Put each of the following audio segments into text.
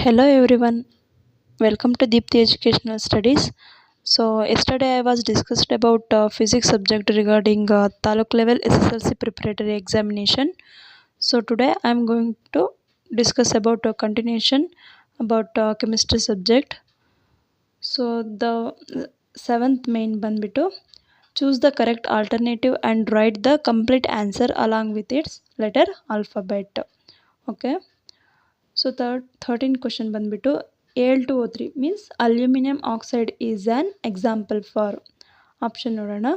Hello everyone, welcome to Deepthi Educational Studies. So yesterday I was discussed about physics subject regarding taluk level SSLC preparatory examination. So today I am going to discuss about a continuation about chemistry subject. So the seventh main banbitu choose the correct alternative and write the complete answer along with its letter alphabet. Okay. So 13th question ಬಂದ್ಬಿಟ್ಟು Al2O3 means aluminum oxide is an example for option ನೋಡೋಣ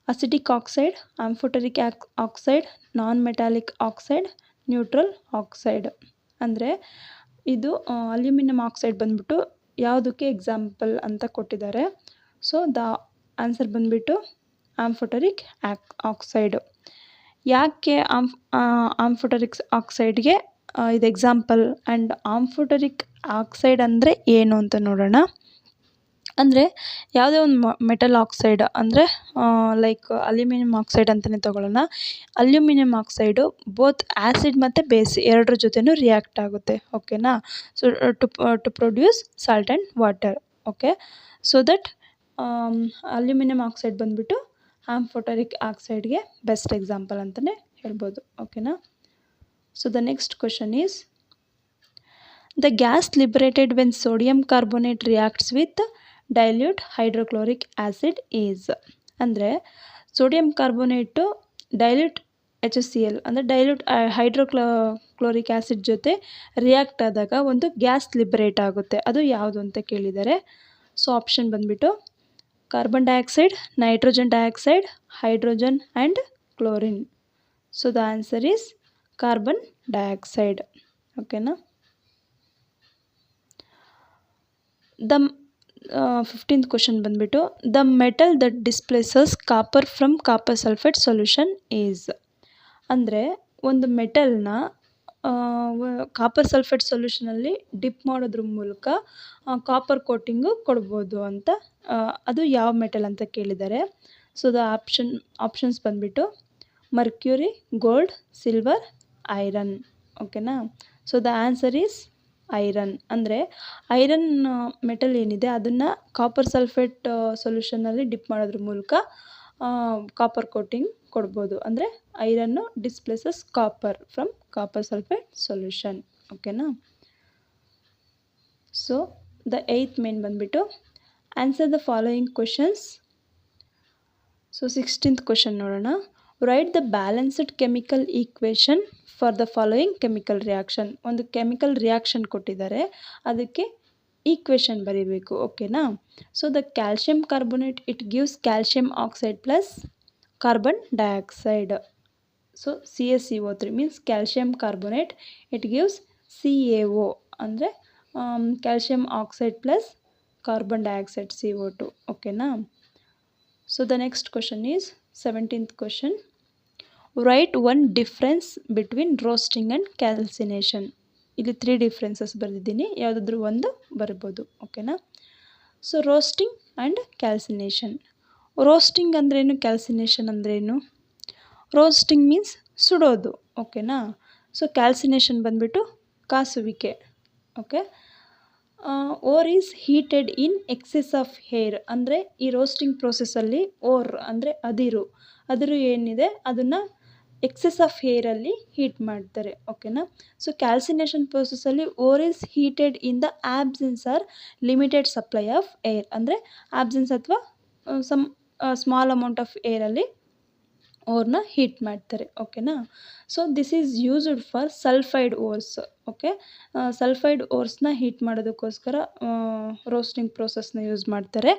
acidic oxide amphoteric oxide non metallic oxide neutral oxide ಅಂದರೆ ಇದು aluminium oxide ಬಂದ್ಬಿಟ್ಟು ಯಾವುದಕ್ಕೆ example ಅಂತ ಕೊಟ್ಟಿದ್ದಾರೆ. So the answer ಬಂದ್ಬಿಟ್ಟು ಆಂಫೋಟರಿಕ್ oxide. ಯಾಕೆ ಆಂಫೋಟರಿಕ್ ಆಕ್ಸೈಡ್ಗೆ ಇದು ಎಕ್ಸಾಂಪಲ್ ಆ್ಯಂಡ್ ಆಂಫೋಟರಿಕ್ ಆಕ್ಸೈಡ್ ಅಂದರೆ ಏನು ಅಂತ ನೋಡೋಣ. ಅಂದರೆ ಯಾವುದೇ ಒಂದು ಮೆಟಲ್ ಆಕ್ಸೈಡ್ ಅಂದರೆ ಲೈಕ್ ಅಲ್ಯೂಮಿನಿಯಂ ಆಕ್ಸೈಡ್ ಅಂತಲೇ ತೊಗೊಳ್ಳೋಣ. ಅಲ್ಯೂಮಿನಿಯಂ ಆಕ್ಸೈಡು ಬೋತ್ ಆ್ಯಸಿಡ್ ಮತ್ತು ಬೇಸ್ ಎರಡರ ಜೊತೆನೂ ರಿಯಾಕ್ಟ್ ಆಗುತ್ತೆ. ಓಕೆನಾ. So to produce salt and water. Okay. So that aluminium oxide ಬಂದುಬಿಟ್ಟು ಆಂಫೋಟರಿಕ್ ಆಕ್ಸೈಡ್ಗೆ ಬೆಸ್ಟ್ ಎಕ್ಸಾಂಪಲ್ ಅಂತಲೇ ಹೇಳ್ಬೋದು. ಓಕೆನಾ. So the next question is, the gas liberated when sodium carbonate reacts with dilute hydrochloric acid is ಅಂದರೆ sodium carbonate dilute HCl ಅಂದರೆ dilute hydrochloric acid ಜೊತೆ react ಆದಾಗ ಒಂದು gas liberate ಆಗುತ್ತೆ. ಅದು ಯಾವುದು ಅಂತ ಕೇಳಿದ್ದಾರೆ. ಸೊ ಆಪ್ಷನ್ ಬಂದುಬಿಟ್ಟು carbon dioxide, nitrogen dioxide, hydrogen and chlorine. So the answer is carbon dioxide. ಓಕೆನಾ. ದ 15th ಕ್ವಶನ್ ಬಂದುಬಿಟ್ಟು the metal that displaces copper from copper sulphate solution is ಅಂದರೆ ಒಂದು ಮೆಟಲ್ನ ಕಾಪರ್ ಸಲ್ಫೇಟ್ ಸೊಲ್ಯೂಷನಲ್ಲಿ ಡಿಪ್ ಮಾಡೋದ್ರ ಮೂಲಕ copper coating ಕೊಡ್ಬೋದು ಅಂತ ಅದು ಯಾವ ಮೆಟಲ್ ಅಂತ ಕೇಳಿದ್ದಾರೆ. ಸೊ ದ ಆಪ್ಷನ್ಸ್ ಬಂದುಬಿಟ್ಟು ಮರ್ಕ್ಯೂರಿ, ಗೋಲ್ಡ್, ಸಿಲ್ವರ್, ಐರನ್. ಓಕೆನಾ. So the answer is iron. ಅಂದರೆ ಐರನ್ ಮೆಟಲ್ ಏನಿದೆ ಅದನ್ನು ಕಾಪರ್ ಸಲ್ಫೇಟ್ ಸೊಲ್ಯೂಷನಲ್ಲಿ ಡಿಪ್ ಮಾಡೋದ್ರ ಮೂಲಕ ಕಾಪರ್ ಕೋಟಿಂಗ್ ಕೊಡ್ಬೋದು. ಅಂದರೆ iron displaces copper from copper sulphate solution. ಓಕೆನಾ. ಸೊ ದ 8th ಮೇನ್ ಬಂದುಬಿಟ್ಟು answer the following questions. So 16th question ನೋಡೋಣ. Write the balanced chemical equation for the following chemical reaction. ಒಂದು chemical reaction ಕೊಟ್ಟಿದ್ದಾರೆ, ಅದಕ್ಕೆ equation ಬರೀಬೇಕು. ಓಕೆನಾ. So the calcium carbonate it gives calcium oxide plus carbon dioxide. So CaCO3 means calcium carbonate it gives CaO ಅಂದರೆ calcium oxide plus carbon dioxide CO2. ಓಕೆನಾ. So the next question is 17th question. Write one difference between roasting and calcination. ಇಲ್ಲಿ 3 differences ಬರೆದಿದ್ದೀನಿ, ಯಾವುದಾದ್ರೂ ಒಂದು ಬರ್ಬೋದು. ಓಕೆನಾ. So roasting and calcination. Roasting ಅಂದ್ರೇನು, calcination ಅಂದ್ರೇನು? ರೋಸ್ಟಿಂಗ್ ಮೀನ್ಸ್ ಸುಡೋದು. ಓಕೆನಾ. ಸೊ ಕ್ಯಾಲ್ಸಿನೇಷನ್ ಬಂದುಬಿಟ್ಟು ಕಾಸುವಿಕೆ. Okay. Ore is heated in excess of air. ಅಂದರೆ ಈ ರೋಸ್ಟಿಂಗ್ ಪ್ರೋಸೆಸ್ಸಲ್ಲಿ ಓರ್ ಅಂದರೆ ಅದಿರು ಏನಿದೆ ಅದನ್ನು ಎಕ್ಸೆಸ್ ಆಫ್ ಹೇರಲ್ಲಿ ಹೀಟ್ ಮಾಡ್ತಾರೆ. ಓಕೆನಾ. ಸೊ ಕ್ಯಾಲ್ಸಿನೇಷನ್ ಪ್ರೋಸೆಸ್ಸಲ್ಲಿ ore is heated in the absence or limited supply of air. ಅಂದರೆ ಆಬ್ಸೆನ್ಸ್ ಅಥವಾ ಸಮ್ ಸ್ಮಾಲ್ ಅಮೌಂಟ್ ಆಫ್ ಏರಲ್ಲಿ ಓರ್ನ ಹೀಟ್ ಮಾಡ್ತಾರೆ. ಓಕೆನಾ. So this is used for sulphide ores. Okay. Sulphide ಓರ್ಸ್ನ ಹೀಟ್ ಮಾಡೋದಕ್ಕೋಸ್ಕರ ರೋಸ್ಟಿಂಗ್ ಪ್ರೋಸೆಸ್ನ ಯೂಸ್ ಮಾಡ್ತಾರೆ.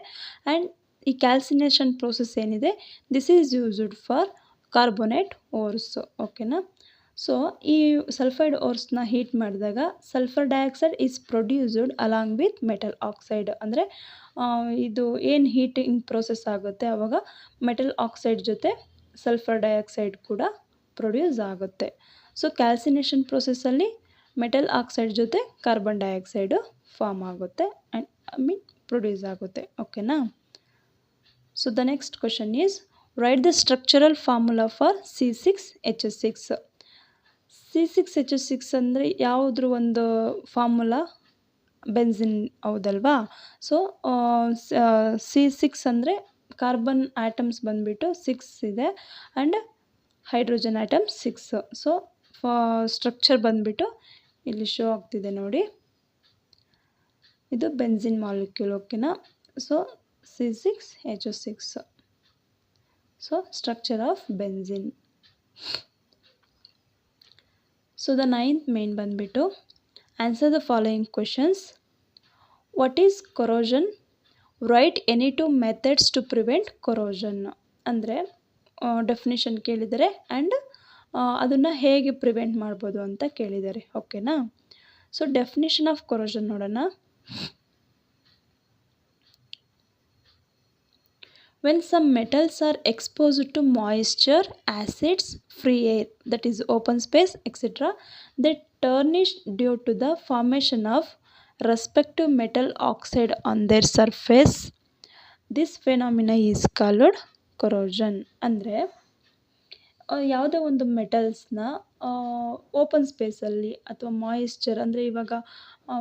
ಆ್ಯಂಡ್ ಈ ಕ್ಯಾಲ್ಸಿನೇಷನ್ ಪ್ರೋಸೆಸ್ ಏನಿದೆ this is used for carbonate ores. ಓಕೆನಾ. ಸೊ ಈ ಸಲ್ಫೈಡ್ ಓರ್ಸ್ನ ಹೀಟ್ ಮಾಡಿದಾಗ sulphur dioxide is produced along with metal oxide. ಅಂದರೆ ಇದು ಏನು ಹೀಟಿಂಗ್ ಪ್ರೋಸೆಸ್ ಆಗುತ್ತೆ ಆವಾಗ ಮೆಟಲ್ ಆಕ್ಸೈಡ್ ಜೊತೆ ಸಲ್ಫರ್ ಡೈಆಕ್ಸೈಡ್ ಕೂಡ ಪ್ರೊಡ್ಯೂಸ್ ಆಗುತ್ತೆ. ಸೊ ಕ್ಯಾಲ್ಸಿನೇಷನ್ ಪ್ರೋಸೆಸ್ಸಲ್ಲಿ ಮೆಟಲ್ ಆಕ್ಸೈಡ್ ಜೊತೆ ಕಾರ್ಬನ್ ಡೈಆಕ್ಸೈಡು ಫಾರ್ಮ್ ಆಗುತ್ತೆ ಆ್ಯಂಡ್ ಪ್ರೊಡ್ಯೂಸ್ ಆಗುತ್ತೆ. ಓಕೆನಾ. So the next question is right the structural formula for C6H6. C6H6 ಅಂದರೆ ಯಾವುದ್ರ ಒಂದು ಫಾರ್ಮುಲಾ ಬೆನ್ಸಿನ್ ಹೌದಲ್ವಾ. ಸೊ C6 ಅಂದರೆ ಕಾರ್ಬನ್ ಆಟಮ್ಸ್ ಬಂದುಬಿಟ್ಟು 6 ಇದೆ and hydrogen atom 6. So structure ಬಂದುಬಿಟ್ಟು ಇಲ್ಲಿ ಶೋ ಆಗ್ತಿದೆ ನೋಡಿ, ಇದು ಬೆನ್ಸಿನ್ ಮಾಲಿಕ್ಯೂಲ್. ಓಕೆನಾ. So C6H6. So structure of benzene. So the 9th main ಬಂದುಬಿಟ್ಟು answer the following questions. What is corrosion? Write any 2 methods to prevent corrosion. ಅಂದರೆ definition ಕೇಳಿದ್ದಾರೆ and ಅದನ್ನು ಹೇಗೆ ಪ್ರಿವೆಂಟ್ ಮಾಡ್ಬೋದು ಅಂತ ಕೇಳಿದ್ದಾರೆ. ಓಕೆನಾ. ಸೊ ಡೆಫಿನಿಷನ್ ಆಫ್ ಕೊರೋಷನ್ ನೋಡೋಣ. When some metals are exposed to moisture, acids, free air, that is open space, etc., they tarnish due to the formation of respective metal oxide on their surface. This phenomena is called corrosion. ಅಂದರೆ ಯಾವುದೋ ಒಂದು ಮೆಟಲ್ಸ್ನ open ಸ್ಪೇಸಲ್ಲಿ ಅಥವಾ moisture ಅಂದರೆ ಇವಾಗ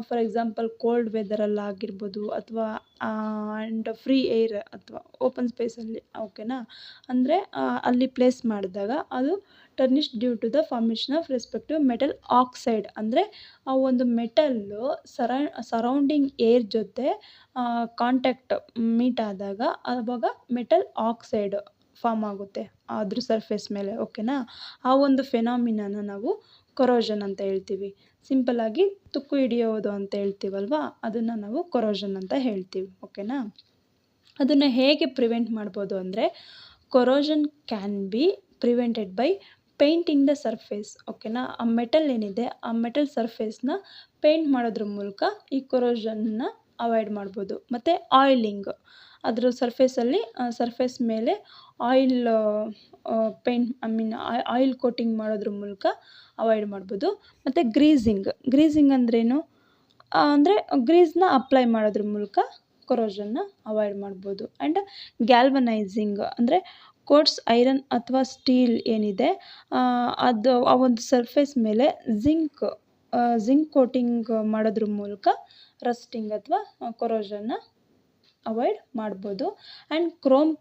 for example cold ವೆದರಲ್ಲಾಗಿರ್ಬೋದು ಅಥವಾ and free air ಅಥವಾ open ಸ್ಪೇಸಲ್ಲಿ. ಓಕೆನಾ. ಅಂದರೆ ಅಲ್ಲಿ ಪ್ಲೇಸ್ ಮಾಡಿದಾಗ ಅದು tarnish due to the formation of respective metal oxide. ಅಂದರೆ ಆ ಒಂದು ಮೆಟಲ್ಲು ಸರೌಂಡಿಂಗ್ ಏರ್ ಜೊತೆ ಕಾಂಟ್ಯಾಕ್ಟ್ ಮೀಟ್ ಆದಾಗ ಆವಾಗ ಮೆಟಲ್ ಆಕ್ಸೈಡ್ ಫಾರ್ಮ್ ಆಗುತ್ತೆ ಅದ್ರ ಸರ್ಫೇಸ್ ಮೇಲೆ. ಓಕೆನಾ. ಆ ಒಂದು ಫೆನಾಮಿನಾನ ನಾವು ಕೊರೋಷನ್ ಅಂತ ಹೇಳ್ತೀವಿ. ಸಿಂಪಲ್ಲಾಗಿ ತುಕ್ಕು ಹಿಡಿಯೋದು ಅಂತ ಹೇಳ್ತೀವಲ್ವ, ಅದನ್ನು ನಾವು ಕೊರೋಷನ್ ಅಂತ ಹೇಳ್ತೀವಿ. ಓಕೆನಾ. ಅದನ್ನು ಹೇಗೆ ಪ್ರಿವೆಂಟ್ ಮಾಡ್ಬೋದು ಅಂದರೆ corrosion can be prevented by painting the surface. ಓಕೆನಾ. ಆ ಮೆಟಲ್ ಏನಿದೆ ಆ ಮೆಟಲ್ ಸರ್ಫೇಸ್ನ ಪೇಂಟ್ ಮಾಡೋದ್ರ ಮೂಲಕ ಈ ಕೊರೋಷನ್ನ ಅವಾಯ್ಡ್ ಮಾಡ್ಬೋದು. ಮತ್ತು ಆಯಿಲಿಂಗ್, ಅದರ ಸರ್ಫೇಸ್ ಮೇಲೆ ಆಯಿಲ್ ಆಯಿಲ್ ಕೋಟಿಂಗ್ ಮಾಡೋದ್ರ ಮೂಲಕ ಅವಾಯ್ಡ್ ಮಾಡ್ಬೋದು. ಮತ್ತು ಗ್ರೀಸಿಂಗ್ ಅಂದ್ರೇನು ಅಂದರೆ ಗ್ರೀಸ್ನ ಅಪ್ಲೈ ಮಾಡೋದ್ರ ಮೂಲಕ ಕೊರೋಷನ್ನ ಅವಾಯ್ಡ್ ಮಾಡ್ಬೋದು. ಆ್ಯಂಡ್ ಗ್ಯಾಲ್ವನೈಸಿಂಗ್ ಅಂದರೆ ಕೋಟ್ಸ್ ಐರನ್ ಅಥವಾ ಸ್ಟೀಲ್ ಏನಿದೆ ಅದು ಆ ಒಂದು ಸರ್ಫೇಸ್ ಮೇಲೆ ಜಿಂಕ್ ಕೋಟಿಂಗ್ ಮಾಡೋದ್ರ ಮೂಲಕ ರಸ್ಟಿಂಗ್ ಅಥವಾ ಕೊರೋಷನ್ನ ಅವಾಯ್ಡ್ ಮಾಡ್ಬೋದು. ಆ್ಯಂಡ್ ಕ್ರೋಮ್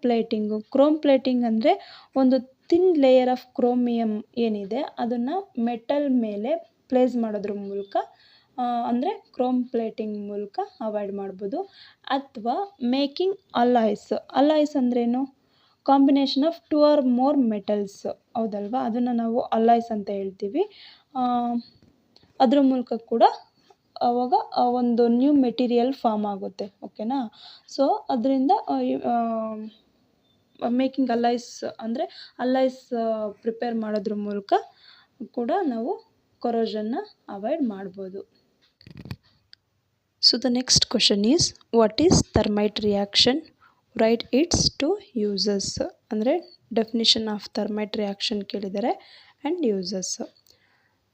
ಪ್ಲೇಟಿಂಗ್ ಅಂದರೆ ಒಂದು ಥಿನ್ ಲೇಯರ್ ಆಫ್ ಕ್ರೋಮಿಯಮ್ ಏನಿದೆ ಅದನ್ನು ಮೆಟಲ್ ಮೇಲೆ ಪ್ಲೇಸ್ ಮಾಡೋದ್ರ ಮೂಲಕ ಅಂದರೆ ಕ್ರೋಮ್ ಪ್ಲೇಟಿಂಗ್ ಮೂಲಕ ಅವಾಯ್ಡ್ ಮಾಡ್ಬೋದು. ಅಥವಾ ಮೇಕಿಂಗ್ ಅಲಾಯ್ಸ್ ಅಂದ್ರೇನು? Combination of 2 or more metals. ಹೌದಲ್ವಾ. ಅದನ್ನು ನಾವು ಅಲಾಯ್ಸ್ ಅಂತ ಹೇಳ್ತೀವಿ. ಅದ್ರ ಮೂಲಕ ಕೂಡ ಆವಾಗ ಒಂದು ನ್ಯೂ ಮೆಟೀರಿಯಲ್ ಫಾರ್ಮ್ ಆಗುತ್ತೆ. ಓಕೆನಾ. ಸೊ ಅದರಿಂದ ಮೇಕಿಂಗ್ ಅಲಾಯ್ಸ್ ಅಂದರೆ ಅಲಾಯ್ಸ್ ಪ್ರಿಪೇರ್ ಮಾಡೋದ್ರ ಮೂಲಕ ಕೂಡ ನಾವು ಕೊರೋಷನ್ನ ಅವಾಯ್ಡ್ ಮಾಡ್ಬೋದು. So the next question is what is thermite reaction? Write its 2 uses. ಅಂದರೆ ಡೆಫಿನಿಷನ್ ಆಫ್ ಥರ್ಮೈಟ್ ರಿಯಾಕ್ಷನ್ ಕೇಳಿದ್ದಾರೆ and uses.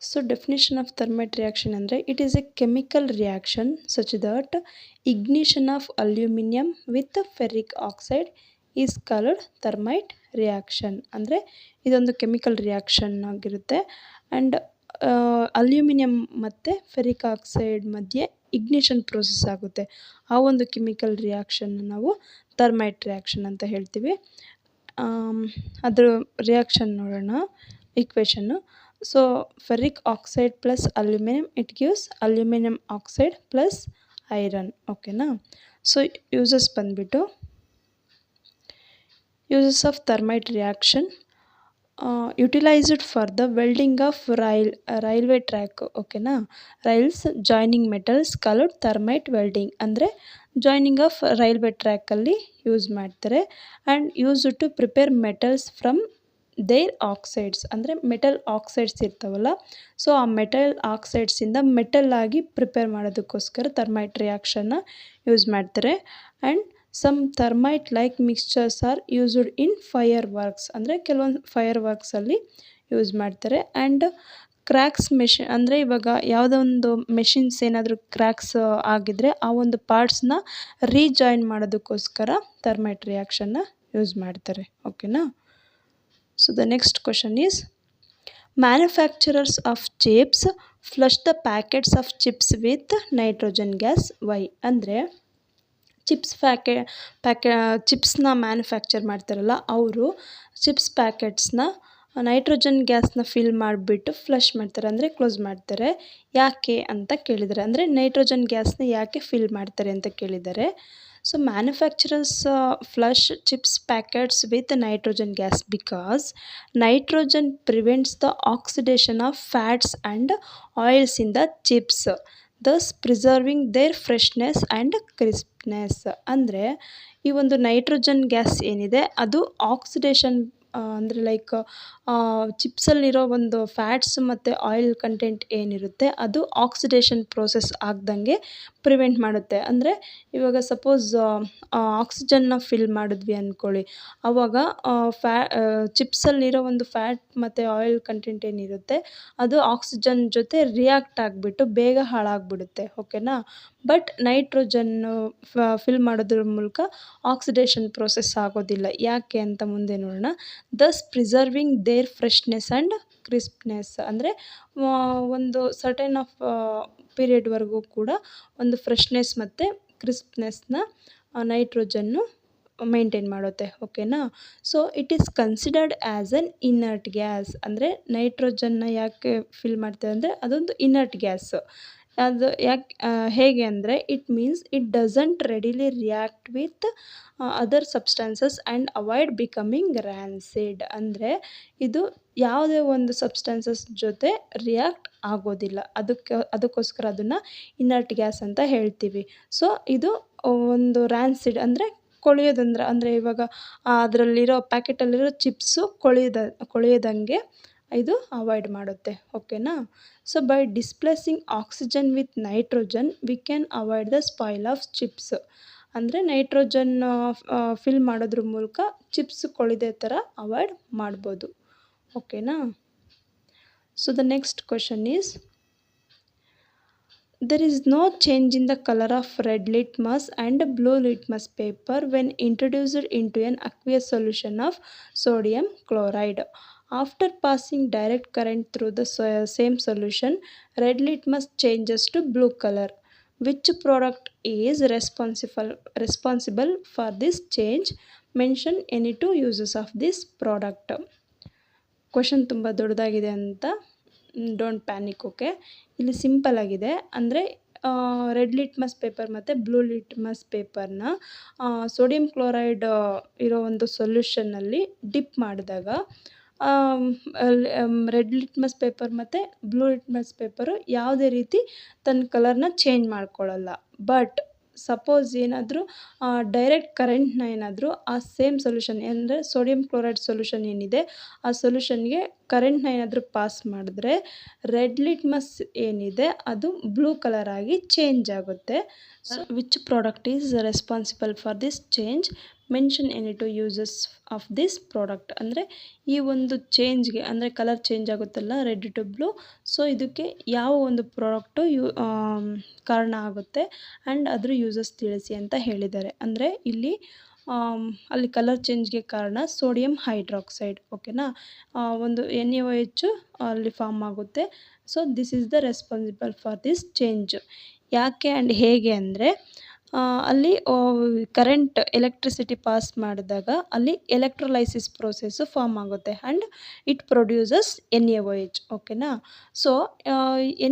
So definition of thermite reaction ಅಂದರೆ it is a chemical reaction such that ignition of aluminium with ferric oxide is called thermite reaction. ಅಂದರೆ ಇದೊಂದು chemical reaction ಆಗಿರುತ್ತೆ and aluminium ಮತ್ತು ferric oxide ಮಧ್ಯೆ ignition process ಆಗುತ್ತೆ. ಆ ಒಂದು chemical ರಿಯಾಕ್ಷನ್ನ ನಾವು ಥರ್ಮೈಟ್ ರಿಯಾಕ್ಷನ್ ಅಂತ ಹೇಳ್ತೀವಿ. ಅದ್ರ ರಿಯಾಕ್ಷನ್ ನೋಡೋಣ. ಈಕ್ವೇಷನ್ನು. So ferric oxide plus aluminium it gives aluminium oxide plus iron. ಓಕೆನಾ. ಸೊ ಯೂಸಸ್ ಬಂದುಬಿಟ್ಟು uses of thermite reaction utilised for the welding of railway track. ಓಕೆನಾ. Rails joining metals called thermite welding. ಅಂದರೆ joining of railway ಟ್ರ್ಯಾಕಲ್ಲಿ use ಮಾಡ್ತಾರೆ. And use to prepare metals from their oxides. ಅಂದರೆ metal oxides ಇರ್ತಾವಲ್ಲ, so ಆ metal ಆಕ್ಸೈಡ್ಸಿಂದ metal ಆಗಿ prepare ಮಾಡೋದಕ್ಕೋಸ್ಕರ ಥರ್ಮೈಟ್ ರಿಯಾಕ್ಷನ್ನ ಯೂಸ್ ಮಾಡ್ತಾರೆ. And some thermite like mixtures are used in fireworks. ಅಂದರೆ ಕೆಲವೊಂದು ಫೈರ್ ವರ್ಕ್ಸಲ್ಲಿ ಯೂಸ್ ಮಾಡ್ತಾರೆ. ಆ್ಯಂಡ್ ಕ್ರ್ಯಾಕ್ಸ್ ಅಂದರೆ ಇವಾಗ ಯಾವುದೋ ಒಂದು ಮೆಷಿನ್ಸ್ ಏನಾದರೂ ಕ್ರ್ಯಾಕ್ಸ್ ಆಗಿದ್ರೆ ಆ ಒಂದು ಪಾರ್ಟ್ಸ್ನ ರೀಜಾಯಿನ್ ಮಾಡೋದಕ್ಕೋಸ್ಕರ ಥರ್ಮೈಟ್ ರಿಯಾಕ್ಷನ್ನ ಯೂಸ್ ಮಾಡ್ತಾರೆ. ಓಕೆನಾ. So the next question is manufacturers of chips flush the packets of chips with nitrogen gas. Why ಅಂದರೆ ಚಿಪ್ಸ್ನ ಮ್ಯಾನುಫ್ಯಾಕ್ಚರ್ ಮಾಡ್ತಾರಲ್ಲ ಅವರು ಚಿಪ್ಸ್ ಪ್ಯಾಕೆಟ್ಸ್ನ ನೈಟ್ರೋಜನ್ ಗ್ಯಾಸ್ನ ಫಿಲ್ ಮಾಡಿಬಿಟ್ಟು ಫ್ಲಶ್ ಮಾಡ್ತಾರೆ, ಅಂದರೆ ಕ್ಲೋಸ್ ಮಾಡ್ತಾರೆ. ಯಾಕೆ ಅಂತ ಕೇಳಿದ್ದಾರೆ, ಅಂದರೆ ನೈಟ್ರೋಜನ್ ಗ್ಯಾಸ್ನ ಯಾಕೆ ಫಿಲ್ ಮಾಡ್ತಾರೆ ಅಂತ ಕೇಳಿದ್ದಾರೆ. So manufacturers flush chips packets with nitrogen gas because nitrogen prevents the oxidation of fats and oils in the chips, thus preserving their freshness and crispness. ಅಂದರೆ ಈ ಒಂದು ನೈಟ್ರೋಜನ್ ಗ್ಯಾಸ್ ಏನಿದೆ ಅದು ಆಕ್ಸಿಡೇಷನ್ ಅಂದರೆ ಲೈಕ್ ಚಿಪ್ಸಲ್ಲಿರೋ ಒಂದು ಫ್ಯಾಟ್ಸ್ ಮತ್ತು oil content ಏನಿರುತ್ತೆ ಅದು ಆಕ್ಸಿಡೇಷನ್ ಪ್ರೋಸೆಸ್ ಆಗ್ದಂಗೆ ಪ್ರಿವೆಂಟ್ ಮಾಡುತ್ತೆ. ಅಂದರೆ ಇವಾಗ ಸಪೋಸ್ ಆಕ್ಸಿಜನ್ನ ಫಿಲ್ ಮಾಡಿದ್ವಿ ಅಂದ್ಕೊಳ್ಳಿ, ಆವಾಗ ಚಿಪ್ಸಲ್ಲಿರೋ ಒಂದು ಫ್ಯಾಟ್ ಮತ್ತು ಆಯಿಲ್ ಕಂಟೆಂಟ್ ಏನಿರುತ್ತೆ ಅದು ಆಕ್ಸಿಜನ್ ಜೊತೆ ರಿಯಾಕ್ಟ್ ಆಗಿಬಿಟ್ಟು ಬೇಗ ಹಾಳಾಗ್ಬಿಡುತ್ತೆ, ಓಕೆನಾ. ಬಟ್ ನೈಟ್ರೋಜನ್ನು ಫಿಲ್ ಮಾಡೋದ್ರ ಮೂಲಕ ಆಕ್ಸಿಡೇಷನ್ ಪ್ರೋಸೆಸ್ ಆಗೋದಿಲ್ಲ. ಯಾಕೆ ಅಂತ ಮುಂದೆ ನೋಡೋಣ. ದಸ್ preserving their freshness and crispness, ಅಂದರೆ ಒಂದು ಸರ್ಟೆನ್ ಆಫ್ ಪೀರಿಯಡ್ವರೆಗೂ ಕೂಡ ಒಂದು ಫ್ರೆಶ್ನೆಸ್ ಮತ್ತು ಕ್ರಿಸ್ಪ್ನೆಸ್ನ ನೈಟ್ರೋಜನ್ನು ಮೇಂಟೈನ್ ಮಾಡುತ್ತೆ, ಓಕೆನಾ. So it is considered as an inert gas. ಅಂದರೆ ನೈಟ್ರೋಜನ್ನ ಯಾಕೆ ಫಿಲ್ ಮಾಡ್ತಾರೆ ಅಂದರೆ ಅದೊಂದು ಇನರ್ಟ್ ಗ್ಯಾಸ್. ಅದು ಯಾಕೆ ಹೇಗೆ ಅಂದರೆ it means it doesn't readily react with other substances and avoid becoming rancid. ಅಂದರೆ ಇದು ಯಾವುದೇ ಒಂದು ಸಬ್ಸ್ಟಾನ್ಸಸ್ ಜೊತೆ ರಿಯಾಕ್ಟ್ ಆಗೋದಿಲ್ಲ, ಅದಕ್ಕೋಸ್ಕರ ಅದನ್ನು ಇನರ್ಟ್ ಗ್ಯಾಸ್ ಅಂತ ಹೇಳ್ತೀವಿ. ಸೊ ಇದು ಒಂದು ರ್ಯಾನ್ಸಿಡ್ ಅಂದರೆ ಕೊಳೆಯೋದಂದ್ರೆ, ಅಂದರೆ ಇವಾಗ ಅದರಲ್ಲಿರೋ ಪ್ಯಾಕೆಟಲ್ಲಿರೋ ಚಿಪ್ಸು ಕೊಳೆಯೋದಂಗೆ ಇದು ಅವಾಯ್ಡ್ ಮಾಡುತ್ತೆ, ಓಕೆನಾ. So by displacing oxygen with nitrogen we can avoid the spoil of chips. ಅಂದರೆ ನೈಟ್ರೋಜನ್ ಫಿಲ್ ಮಾಡೋದ್ರ ಮೂಲಕ ಚಿಪ್ಸ್ ಕೊಳೆದೇ ಥರ ಅವಾಯ್ಡ್ ಮಾಡ್ಬೋದು, ಓಕೆನಾ. So the next question is, there is no change in the color of red litmus and blue litmus paper when introduced into an aqueous solution of sodium chloride. After passing direct current through the same solution, red litmus changes to blue color. Which product is responsible for this change? Mention any two uses of this product. Question ತುಂಬ ದೊಡ್ಡದಾಗಿದೆ ಅಂತ don't panic, okay. ಇಲ್ಲಿ simple ಆಗಿದೆ. ಅಂದರೆ red litmus paper ಮತ್ತು blue litmus ಪೇಪರ್ನ sodium chloride ಇರೋ ಒಂದು ಸೊಲ್ಯೂಷನ್ನಲ್ಲಿ ಡಿಪ್ ಮಾಡಿದಾಗ ರೆಡ್ ಲಿಟ್ಮಸ್ ಪೇಪರ್ ಮತ್ತು ಬ್ಲೂ ಲಿಟ್ಮಸ್ ಪೇಪರು ಯಾವುದೇ ರೀತಿ ತನ್ನ ಕಲರ್ನ ಚೇಂಜ್ ಮಾಡ್ಕೊಳ್ಳಲ್ಲ. ಬಟ್ ಸಪೋಸ್ ಏನಾದರೂ ಡೈರೆಕ್ಟ್ ಕರೆಂಟ್ನ ಏನಾದರೂ ಆ ಸೇಮ್ ಸೊಲ್ಯೂಷನ್ ಅಂದರೆ ಸೋಡಿಯಂ ಕ್ಲೋರೈಡ್ ಸೊಲ್ಯೂಷನ್ ಏನಿದೆ ಆ ಸೊಲ್ಯೂಷನ್ಗೆ ಕರೆಂಟ್ನ ಏನಾದರೂ ಪಾಸ್ ಮಾಡಿದ್ರೆ ರೆಡ್ ಲಿಟ್ಮಸ್ ಏನಿದೆ ಅದು ಬ್ಲೂ ಕಲರ್ ಆಗಿ ಚೇಂಜ್ ಆಗುತ್ತೆ. So which product is responsible for this change? Mention any two uses of this product. ಅಂದರೆ ಈ ಒಂದು ಚೇಂಜ್ಗೆ, ಅಂದರೆ ಕಲರ್ ಚೇಂಜ್ ಆಗುತ್ತಲ್ಲ ರೆಡ್ ಟು ಬ್ಲೂ, ಸೊ ಇದಕ್ಕೆ ಯಾವ ಒಂದು ಪ್ರಾಡಕ್ಟು ಕಾರಣ ಆಗುತ್ತೆ ಆ್ಯಂಡ್ ಅದ್ರ ಯೂಸಸ್ ತಿಳಿಸಿ ಅಂತ ಹೇಳಿದ್ದಾರೆ. ಅಂದರೆ ಇಲ್ಲಿ ಅಲ್ಲಿ ಕಲರ್ ಚೇಂಜ್ಗೆ ಕಾರಣ ಸೋಡಿಯಂ ಹೈಡ್ರಾಕ್ಸೈಡ್, ಓಕೆನಾ. ಒಂದು NaOH ಅಲ್ಲಿ ಫಾರ್ಮ್ ಆಗುತ್ತೆ. So this is the responsible for this change. ಯಾಕೆ ಆ್ಯಂಡ್ ಹೇಗೆ ಅಂದರೆ ಅಲ್ಲಿ ಕರೆಂಟ್ ಎಲೆಕ್ಟ್ರಿಸಿಟಿ ಪಾಸ್ ಮಾಡಿದಾಗ ಅಲ್ಲಿ ಎಲೆಕ್ಟ್ರೋಲೈಸಿಸ್ ಪ್ರೋಸೆಸ್ಸು ಫಾರ್ಮ್ ಆಗುತ್ತೆ ಆ್ಯಂಡ್ ಇಟ್ ಪ್ರೊಡ್ಯೂಸಸ್ NaOH, ಓಕೆನಾ. ಸೊ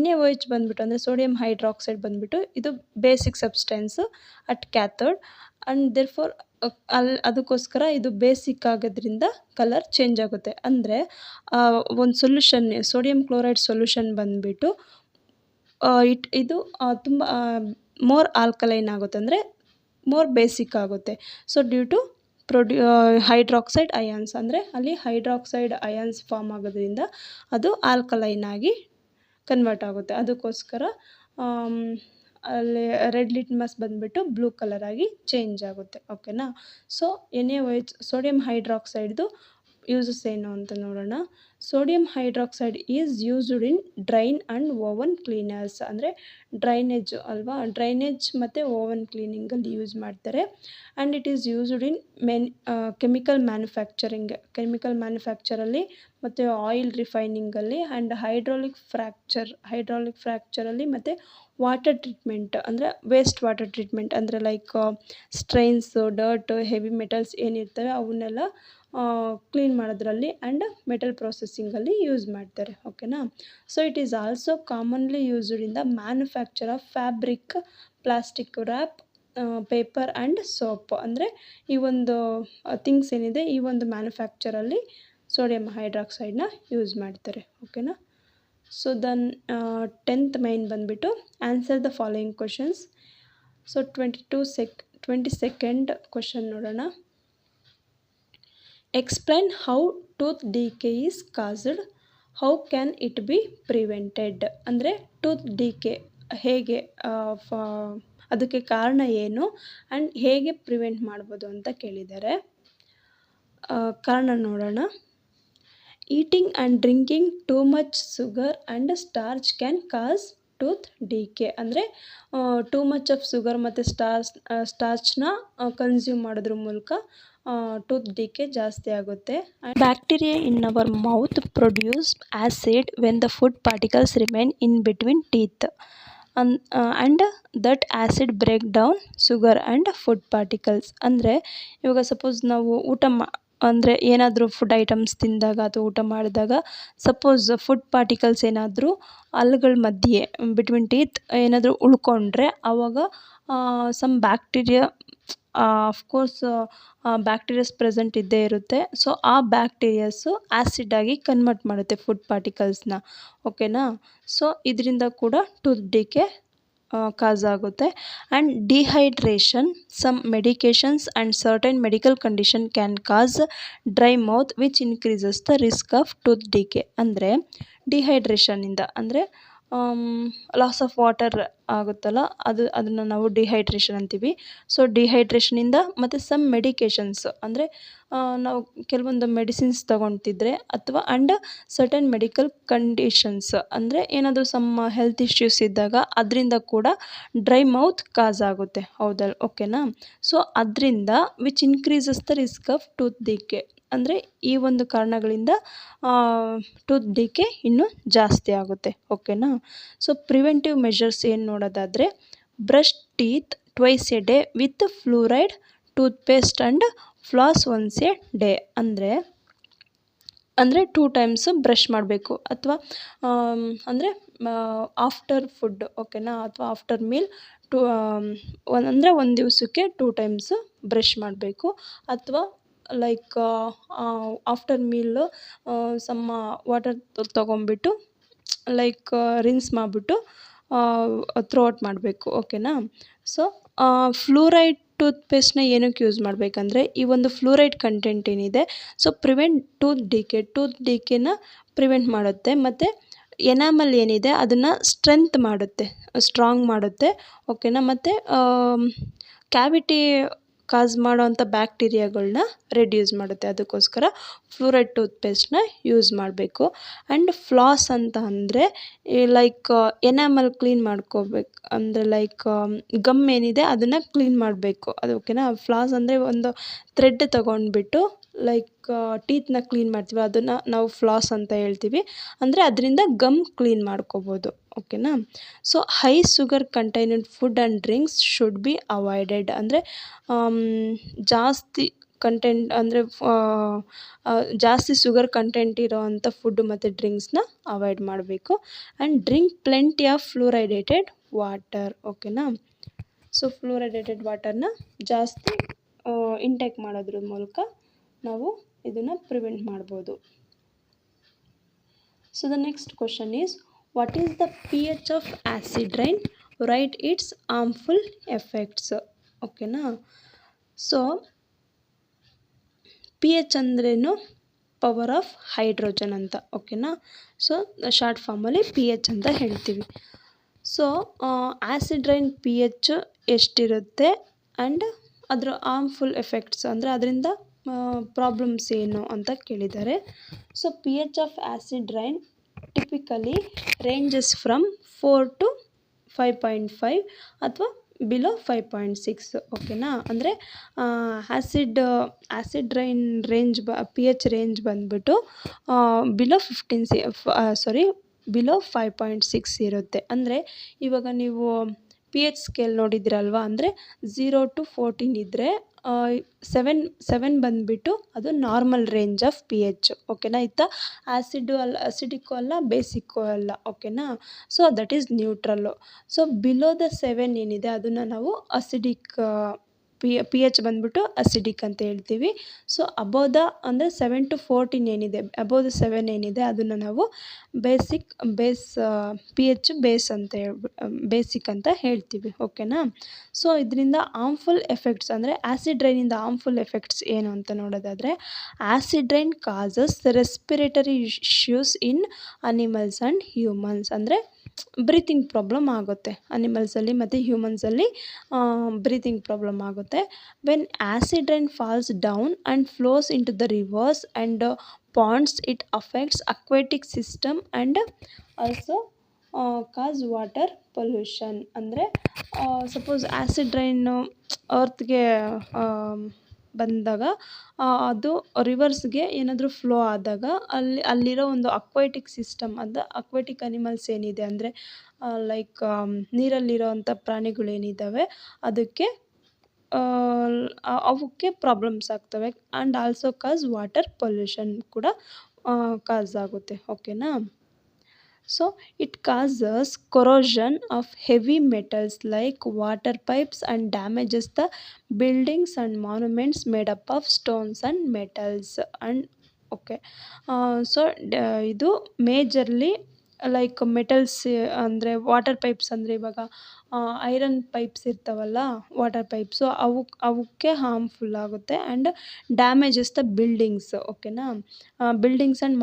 NaOH ಬಂದುಬಿಟ್ಟು ಅಂದರೆ ಸೋಡಿಯಂ ಹೈಡ್ರಾಕ್ಸೈಡ್ ಬಂದುಬಿಟ್ಟು ಇದು basic substance at cathode and therefore ಅದಕ್ಕೋಸ್ಕರ ಇದು ಬೇಸಿಕ್ ಆಗೋದ್ರಿಂದ ಕಲರ್ ಚೇಂಜ್ ಆಗುತ್ತೆ. ಅಂದರೆ ಒಂದು ಸೊಲ್ಯೂಷನ್ ಸೋಡಿಯಂ ಕ್ಲೋರೈಡ್ ಸೊಲ್ಯೂಷನ್ ಬಂದುಬಿಟ್ಟು ಇದು ತುಂಬ ಮೋರ್ ಆಲ್ಕಲೈನ್ ಆಗುತ್ತೆ, ಅಂದರೆ ಮೋರ್ ಬೇಸಿಕ್ ಆಗುತ್ತೆ. So due to hydroxide ions, ಅಂದರೆ ಅಲ್ಲಿ ಹೈಡ್ರಾಕ್ಸೈಡ್ ಅಯಾನ್ಸ್ ಫಾರ್ಮ್ ಆಗೋದ್ರಿಂದ ಅದು ಆಲ್ಕಲೈನ್ ಆಗಿ ಕನ್ವರ್ಟ್ ಆಗುತ್ತೆ. ಅದಕ್ಕೋಸ್ಕರ ಅಲ್ಲಿ ರೆಡ್ ಲಿಟ್ಮಸ್ ಬಂದುಬಿಟ್ಟು ಬ್ಲೂ ಕಲರ್ ಆಗಿ ಚೇಂಜ್ ಆಗುತ್ತೆ, ಓಕೆನಾ. ಸೊ NaOH ಸೋಡಿಯಂ ಹೈಡ್ರಾಕ್ಸೈಡ್ದು ಯೂಸಸ್ ಏನು ಅಂತ ನೋಡೋಣ. Sodium hydroxide is used in drain and oven cleaners. ಅಂದರೆ ಡ್ರೈನೇಜ್ ಅಲ್ವಾ, ಡ್ರೈನೇಜ್ ಮತ್ತು ಓವನ್ ಕ್ಲೀನಿಂಗಲ್ಲಿ ಯೂಸ್ ಮಾಡ್ತಾರೆ. And it is used in chemical ಮ್ಯಾನುಫ್ಯಾಕ್ಚರಲ್ಲಿ ಮತ್ತು ಆಯಿಲ್ ರಿಫೈನಿಂಗಲ್ಲಿ ಆ್ಯಂಡ್ ಹೈಡ್ರಾಲಿಕ್ ಫ್ರ್ಯಾಕ್ಚರಲ್ಲಿ ಮತ್ತು ವಾಟರ್ ಟ್ರೀಟ್ಮೆಂಟ್ ಅಂದರೆ ವೇಸ್ಟ್ ವಾಟರ್ ಟ್ರೀಟ್ಮೆಂಟ್ ಅಂದರೆ like stains dirt heavy metals ಏನಿರ್ತವೆ ಅವನ್ನೆಲ್ಲ ಕ್ಲೀನ್ ಮಾಡೋದ್ರಲ್ಲಿ ಆ್ಯಂಡ್ ಮೆಟಲ್ ಪ್ರೊಸೆಸಿಂಗಲ್ಲಿ ಯೂಸ್ ಮಾಡ್ತಾರೆ. ಓಕೆನಾ. So it is also commonly used in the manufacture of fabric, plastic wrap, paper and soap. ಅಂದರೆ ಈ ಒಂದು ಥಿಂಗ್ಸ್ ಏನಿದೆ ಈ ಒಂದು ಮ್ಯಾನುಫ್ಯಾಕ್ಚರಲ್ಲಿ ಸೋಡಿಯಂ ಹೈಡ್ರಾಕ್ಸೈಡ್ನ ಯೂಸ್ ಮಾಡ್ತಾರೆ. ಓಕೆನಾ. ಸೊ ದೆನ್ 10th ಮೈನ್ ಬಂದುಬಿಟ್ಟು answer the following questions. So 22nd question ನೋಡೋಣ. Explain how tooth decay is caused, how can it be prevented. ಅಂದರೆ ಟೂತ್ ಡಿಕೆ ಹೇಗೆ ಅದಕ್ಕೆ ಕಾರಣ ಏನು ಆ್ಯಂಡ್ ಹೇಗೆ ಪ್ರಿವೆಂಟ್ ಮಾಡ್ಬೋದು ಅಂತ ಕೇಳಿದ್ದಾರೆ. ಕಾರಣ ನೋಡೋಣ. Eating and drinking too much sugar and starch can cause tooth decay. ಅಂದರೆ ಟೂ ಮಚ್ ಆಫ್ ಶುಗರ್ ಮತ್ತು ಸ್ಟಾರ್ಚ್ನ ಕನ್ಸ್ಯೂಮ್ ಮಾಡೋದ್ರ ಮೂಲಕ ಟೂತ್ ಡಿಕೆ ಜಾಸ್ತಿ ಆಗುತ್ತೆ. Bacteria in our mouth produce acid when the food particles remain in between teeth and that acid break down sugar and food particles. ಅಂದರೆ ಇವಾಗ suppose ನಾವು ಅಂದರೆ ಏನಾದರೂ ಫುಡ್ ಐಟಮ್ಸ್ ತಿಂದಾಗ ಅಥವಾ ಊಟ ಮಾಡಿದಾಗ ಸಪೋಸ್ ಫುಡ್ ಪಾರ್ಟಿಕಲ್ಸ್ ಏನಾದರೂ ಹಲ್ಲುಗಳ ಮಧ್ಯೆ ಬಿಟ್ವೀನ್ ಟೀತ್ ಏನಾದರೂ ಉಳ್ಕೊಂಡ್ರೆ ಆವಾಗ some bacteria of course bacterias present ಇದ್ದೇ ಇರುತ್ತೆ. ಸೊ ಆ ಬ್ಯಾಕ್ಟೀರಿಯಾಸು ಆ್ಯಸಿಡಾಗಿ ಕನ್ವರ್ಟ್ ಮಾಡುತ್ತೆ ಫುಡ್ ಪಾರ್ಟಿಕಲ್ಸ್ನ. ಓಕೆನಾ. ಸೊ ಇದರಿಂದ ಕೂಡ ಟೂತ್ ಡಿಕೆ ಕಾಸ್ ಆಗುತ್ತೆ. And dehydration, some medications and certain medical condition can cause dry mouth which increases the risk of tooth decay. ಅಂದರೆ ಡಿಹೈಡ್ರೇಷನಿಂದ ಅಂದರೆ ಲಾಸ್ ಆಫ್ ವಾಟರ್ ಆಗುತ್ತಲ್ಲ ಅದನ್ನು ನಾವು ಡಿಹೈಡ್ರೇಷನ್ ಅಂತೀವಿ. ಸೊ ಡಿಹೈಡ್ರೇಷನಿಂದ ಮತ್ತು ಸಮ್ ಮೆಡಿಕೇಷನ್ಸ್ ಅಂದರೆ ನಾವು ಕೆಲವೊಂದು ಮೆಡಿಸಿನ್ಸ್ ತೊಗೊತಿದ್ರೆ ಅಥವಾ ಆ್ಯಂಡ್ ಸರ್ಟನ್ ಮೆಡಿಕಲ್ ಕಂಡೀಷನ್ಸ್ ಅಂದರೆ ಏನಾದರೂ ಸಮ್ ಹೆಲ್ತ್ ಇಶ್ಯೂಸ್ ಇದ್ದಾಗ ಅದರಿಂದ ಕೂಡ ಡ್ರೈ ಮೌತ್ ಕಾಸ್ ಆಗುತ್ತೆ. ಹೌದಲ್ಲ. ಓಕೆನಾ. ಸೊ ಅದರಿಂದ which increases the risk of tooth decay. ಅಂದರೆ ಈ ಒಂದು ಕಾರಣಗಳಿಂದ ಟೂತ್ ಡಿಕೆ ಇನ್ನೂ ಜಾಸ್ತಿ ಆಗುತ್ತೆ. ಓಕೆನಾ. ಸೊ ಪ್ರಿವೆಂಟಿವ್ ಮೆಷರ್ಸ್ ಏನು ನೋಡೋದಾದರೆ brush teeth twice A day with fluoride toothpaste and flaws once A day. ಅಂದರೆ 2 times ಬ್ರಷ್ ಮಾಡಬೇಕು ಅಥವಾ ಅಂದರೆ ಆಫ್ಟರ್ ಫುಡ್. ಓಕೆನಾ. ಅಥವಾ ಆಫ್ಟರ್ ಮೀಲ್ ಅಂದರೆ ಒಂದು ದಿವಸಕ್ಕೆ 2 times ಬ್ರಷ್ ಮಾಡಬೇಕು. ಅಥವಾ ಲೈಕ್ ಆಫ್ಟರ್ ಮೀಲ್ ಸಮ್ಮ ವಾಟರ್ ತೊಗೊಂಬಿಟ್ಟು ಲೈಕ್ ರಿನ್ಸ್ ಮಾಡಿಬಿಟ್ಟು ಥ್ರೋಟ್ ಮಾಡಬೇಕು. ಓಕೆನಾ. ಸೊ ಫ್ಲೂರೈಡ್ ಟೂತ್ಪೇಸ್ಟ್ನ ಏನಕ್ಕೆ ಯೂಸ್ ಮಾಡಬೇಕಂದ್ರೆ ಈ ಒಂದು ಫ್ಲೂರೈಡ್ ಕಂಟೆಂಟ್ ಏನಿದೆ ಸೊ ಪ್ರಿವೆಂಟ್ ಟೂತ್ ಡಿಕೆನ ಪ್ರಿವೆಂಟ್ ಮಾಡುತ್ತೆ. ಮತ್ತು ಎನಾಮಲ್ ಏನಿದೆ ಅದನ್ನು ಸ್ಟ್ರಾಂಗ್ ಮಾಡುತ್ತೆ. ಓಕೆನಾ. ಮತ್ತು ಕ್ಯಾವಿಟಿ ಕಾಸ್ ಮಾಡೋವಂಥ ಬ್ಯಾಕ್ಟೀರಿಯಾಗಳನ್ನ ರೆಡ್ಯೂಸ್ ಮಾಡುತ್ತೆ. ಅದಕ್ಕೋಸ್ಕರ ಫ್ಲೂರೈಡ್ ಟೂತ್ಪೇಸ್ಟ್ನ ಯೂಸ್ ಮಾಡಬೇಕು. ಆ್ಯಂಡ್ ಫ್ಲಾಸ್ ಅಂತ ಅಂದರೆ ಲೈಕ್ ಎನಾಮಲ್ ಕ್ಲೀನ್ ಮಾಡ್ಕೋಬೇಕು. ಅಂದರೆ ಲೈಕ್ ಗಮ್ ಏನಿದೆ ಅದನ್ನು ಕ್ಲೀನ್ ಮಾಡಬೇಕು. ಅದು ಓಕೆನಾ. ಫ್ಲಾಸ್ ಅಂದರೆ ಒಂದು ಥ್ರೆಡ್ ತೊಗೊಂಡ್ಬಿಟ್ಟು ಲೈಕ್ ಟೀತ್ನ ಕ್ಲೀನ್ ಮಾಡ್ತೀವಿ ಅದನ್ನು ನಾವು ಫ್ಲಾಸ್ ಅಂತ ಹೇಳ್ತೀವಿ. ಅಂದರೆ ಅದರಿಂದ ಗಮ್ ಕ್ಲೀನ್ ಮಾಡ್ಕೋಬೋದು. ಓಕೆನಾ. So high sugar contained food and drinks should be avoided. ಅಂದರೆ ಜಾಸ್ತಿ ಕಂಟೆಂಟ್ ಅಂದರೆ ಜಾಸ್ತಿ ಶುಗರ್ ಕಂಟೆಂಟ್ ಇರೋವಂಥ ಫುಡ್ ಮತ್ತು ಡ್ರಿಂಕ್ಸ್ನ ಅವಾಯ್ಡ್ ಮಾಡಬೇಕು. And drink plenty of fluoridated water. ಓಕೆನಾ. ಸೊ ಫ್ಲೂರೈಡೇಟೆಡ್ ವಾಟರ್ನ ಜಾಸ್ತಿ ಇಂಟೇಕ್ ಮಾಡೋದ್ರ ಮೂಲಕ ನಾವು ಇದನ್ನು ಪ್ರಿವೆಂಟ್ ಮಾಡ್ಬೋದು. So the next question is what is the pH of acid rain, write its harmful effects. ಓಕೆನಾ. ಸೊ pH ಅಂದ್ರೇನು ಪವರ್ ಆಫ್ ಹೈಡ್ರೋಜನ್ ಅಂತ. ಓಕೆನಾ. ಸೊ ಶಾರ್ಟ್ ಫಾರ್ಮಲ್ಲಿ pH ಅಂತ ಹೇಳ್ತೀವಿ. ಸೊ ಆ್ಯಸಿಡ್ ರೈನ್ pH ಎಷ್ಟಿರುತ್ತೆ ಆ್ಯಂಡ್ ಅದರ ಹಾರ್ಮ್ಫುಲ್ ಎಫೆಕ್ಟ್ಸ್ ಅಂದರೆ ಅದರಿಂದ ಪ್ರಾಬ್ಲಮ್ಸ್ ಏನು ಅಂತ ಕೇಳಿದ್ದಾರೆ. So pH of acid rain typically ranges from 4 to 5.5 ಅಥವಾ ಬಿಲೋ 5.6 ಓಕೆನಾ. ಅಂದರೆ acid range P H range ಬಂದ್ಬಿಟ್ಟು ಬಿಲೋ 5.6 ಇರುತ್ತೆ. ಅಂದರೆ ಇವಾಗ ನೀವು ಪಿ ಎಚ್ ಸ್ಕೇಲ್ ನೋಡಿದಿರಲ್ವ, ಅಂದರೆ 0 to 14 ಇದ್ದರೆ 7 ಬಂದುಬಿಟ್ಟು ಅದು normal range of P H ಓಕೆನಾ. ಅಸಿಡಿಕ್ಕು ಅಲ್ಲ, ಬೇಸಿಕ್ಕು ಅಲ್ಲ ಓಕೆನಾ. So that is neutral. So below the 7 ಏನಿದೆ ಅದನ್ನು ನಾವು ಅಸಿಡಿಕ್ ಪಿ ಎಚ್ ಬಂದ್ಬಿಟ್ಟು ಅಸಿಡಿಕ್ ಅಂತ ಹೇಳ್ತೀವಿ. ಸೊ ಅಬೋವ್ ದ ಅಂದರೆ 7 to 14 ಏನಿದೆ, ಅಬೋವ್ ದ 7 ಏನಿದೆ ಅದನ್ನು ನಾವು ಪಿ ಎಚ್ ಬೇಸಿಕ್ ಅಂತ ಹೇಳ್ತೀವಿ ಓಕೆನಾ. ಸೊ ಇದರಿಂದ ಆರ್ಮ್ಫುಲ್ ಎಫೆಕ್ಟ್ಸ್ ಅಂದರೆ ಆ್ಯಸಿಡ್ ರೈನಿಂದ ಆರ್ಮ್ಫುಲ್ ಎಫೆಕ್ಟ್ಸ್ ಏನು ಅಂತ ನೋಡೋದಾದರೆ, acid rain causes respiratory issues in animals and humans. ಅಂದರೆ ಬ್ರೀತಿಂಗ್ ಪ್ರಾಬ್ಲಮ್ ಆಗುತ್ತೆ ಅನಿಮಲ್ಸಲ್ಲಿ ಮತ್ತು ಹ್ಯೂಮನ್ಸಲ್ಲಿ, ಬ್ರೀತಿಂಗ್ ಪ್ರಾಬ್ಲಮ್ ಆಗುತ್ತೆ. When acid rain falls down and flows into the rivers and ponds it affects aquatic system and also cause water pollution. ಅಂದರೆ suppose acid rain ಅರ್ತ್ಗೆ ಬಂದಾಗ ಅದು ರಿವರ್ಸ್ಗೆ ಏನಾದರೂ ಫ್ಲೋ ಆದಾಗ ಅಲ್ಲಿರೋ ಒಂದು ಅಕ್ವಾಟಿಕ್ ಸಿಸ್ಟಮ್, ಅದು ಅಕ್ವಾಟಿಕ್ ಅನಿಮಲ್ಸ್ ಏನಿದೆ ಅಂದರೆ ಲೈಕ್ ನೀರಲ್ಲಿರೋ ಅಂಥ ಪ್ರಾಣಿಗಳೇನಿದ್ದಾವೆ ಅವಕ್ಕೆ ಪ್ರಾಬ್ಲಮ್ಸ್ ಆಗ್ತವೆ. And also cause water pollution ಕೂಡ ಕಾಸ್ ಆಗುತ್ತೆ ಓಕೆನಾ. So it causes corrosion of heavy metals like water pipes and damages the buildings and monuments made up of stones and metals and okay. So ಇದು majorly like metals ಅಂದರೆ water pipes, ಅಂದರೆ ಇವಾಗ iron pipes ಇರ್ತಾವಲ್ಲ, water pipes, ಅವಕ್ಕೆ harmful ಆಗುತ್ತೆ. And damages the buildings ಓಕೆನಾ. Buildings and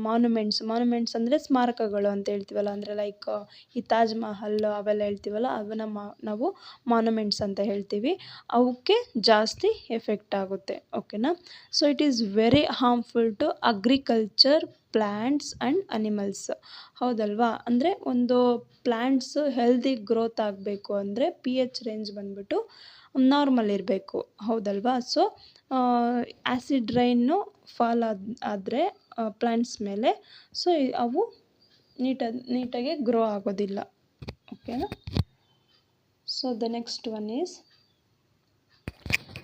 monuments ಅಂದರೆ ಸ್ಮಾರಕಗಳು ಅಂತ ಹೇಳ್ತೀವಲ್ಲ, ಅಂದರೆ ಲೈಕ್ ಈ ತಾಜ್ ಮಹಲ್ ಅವೆಲ್ಲ ಹೇಳ್ತೀವಲ್ಲ, ಅವನ್ನ ನಾವು ಮಾನ್ಯುಮೆಂಟ್ಸ್ ಅಂತ ಹೇಳ್ತೀವಿ. ಅವಕ್ಕೆ ಜಾಸ್ತಿ ಎಫೆಕ್ಟ್ ಆಗುತ್ತೆ ಓಕೆನಾ. So it is very harmful to agriculture, plants and animals. ಹೌದಲ್ವಾ. ಅಂದರೆ ಒಂದು ಪ್ಲ್ಯಾಂಟ್ಸು ಹೆಲ್ದಿ ಗ್ರೋತ್ ಆಗಬೇಕು ಅಂದರೆ ಪಿ ಎಚ್ ರೇಂಜ್ ಬಂದ್ಬಿಟ್ಟು ನಾರ್ಮಲ್ ಇರಬೇಕು. ಹೌದಲ್ವಾ. ಸೊ ಆ್ಯಸಿಡ್ ರೈನು ಫಾಲ್ ಆದರೆ ಪ್ಲ್ಯಾಂಟ್ಸ್ ಮೇಲೆ, ಸೊ ಅವು ನೀಟಾಗಿ ಗ್ರೋ ಆಗೋದಿಲ್ಲ ಓಕೆನಾ. So the next one is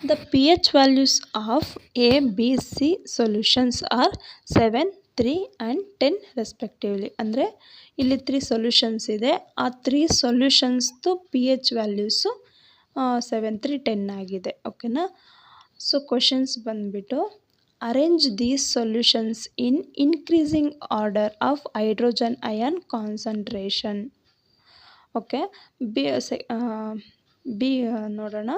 the pH values of A, B, C solutions are 7, 3 and 10 respectively. ಅಂದರೆ ಇಲ್ಲಿ 3 ಸೊಲ್ಯೂಷನ್ಸ್ ಇದೆ. ಆ 3 ಸೊಲ್ಯೂಷನ್ಸ್ದು ಪಿ ಎಚ್ ವ್ಯಾಲ್ಯೂಸು 7, 3, 10 ಆಗಿದೆ ಓಕೆನಾ. ಸೊ ಕ್ವಶನ್ಸ್ ಬಂದುಬಿಟ್ಟು, arrange these solutions in increasing order of hydrogen ion concentration. Okay. B ನೋಡೋಣ.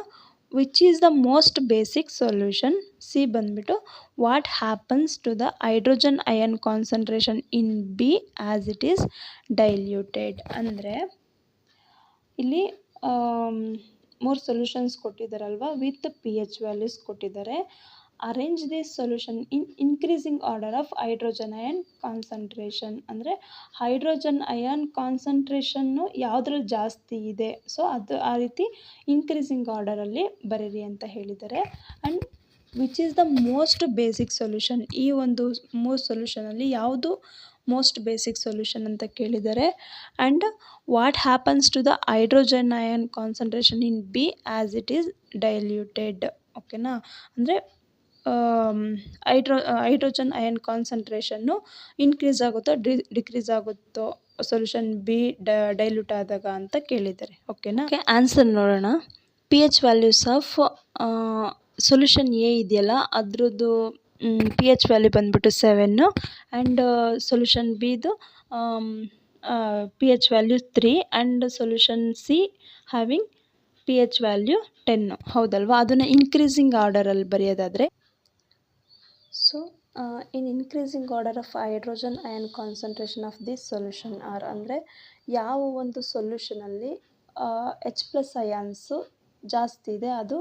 Which is the most basic solution. C ಬಂದುಬಿಟ್ಟು what happens to the hydrogen ion concentration in B as it is diluted. ಅಂದರೆ ಇಲ್ಲಿ 3 solutions ಕೊಟ್ಟಿದ್ದಾರಲ್ವ, with P H values ಕೊಟ್ಟಿದ್ದಾರೆ. Arrange this solution in increasing order of hydrogen ion concentration. ಅಂದರೆ hydrogen ion ಕಾನ್ಸಂಟ್ರೇಷನ್ನು ಯಾವುದ್ರಲ್ಲಿ ಜಾಸ್ತಿ ಇದೆ, ಸೊ ಅದು ಆ ರೀತಿ ಇನ್ಕ್ರೀಸಿಂಗ್ ಆರ್ಡರಲ್ಲಿ ಬರೀರಿ ಅಂತ ಹೇಳಿದ್ದಾರೆ. And which is the most basic solution. ಈ ಒಂದು 3 ಸೊಲ್ಯೂಷನಲ್ಲಿ ಯಾವುದು ಮೋಸ್ಟ್ ಬೇಸಿಕ್ ಸೊಲ್ಯೂಷನ್ ಅಂತ ಕೇಳಿದ್ದಾರೆ. And what happens to the hydrogen ion concentration in B as it is diluted ಓಕೆನಾ. ಅಂದರೆ ಹೈಡ್ರೋಜನ್ ಅಯನ್ ಕಾನ್ಸಂಟ್ರೇಷನ್ನು ಇನ್ಕ್ರೀಸ್ ಆಗುತ್ತೋ ಡಿಕ್ರೀಸ್ ಆಗುತ್ತೋ ಸೊಲ್ಯೂಷನ್ ಬಿ ಡೈಲ್ಯೂಟ್ ಆದಾಗ ಅಂತ ಕೇಳಿದ್ದಾರೆ ಓಕೆನಾ. ಆನ್ಸರ್ ನೋಡೋಣ. P H values of solution A ಇದೆಯಲ್ಲ ಅದರದ್ದು ಪಿ ಎಚ್ ವ್ಯಾಲ್ಯೂ ಬಂದುಬಿಟ್ಟು 7 ಆ್ಯಂಡ್ ಸೊಲ್ಯೂಷನ್ ಬಿದು P H value 3 and solution C having P H value 10. ಹೌದಲ್ವಾ. ಅದನ್ನು ಇನ್ಕ್ರೀಸಿಂಗ್ ಆರ್ಡರಲ್ಲಿ ಬರೆಯೋದಾದರೆ, so in increasing order of hydrogen ion concentration of this solution are. ಅಂದರೆ ಯಾವ ಒಂದು ಸೊಲ್ಯೂಷನಲ್ಲಿ H+ ಅಯಾನ್ಸು ಜಾಸ್ತಿ ಇದೆ ಅದು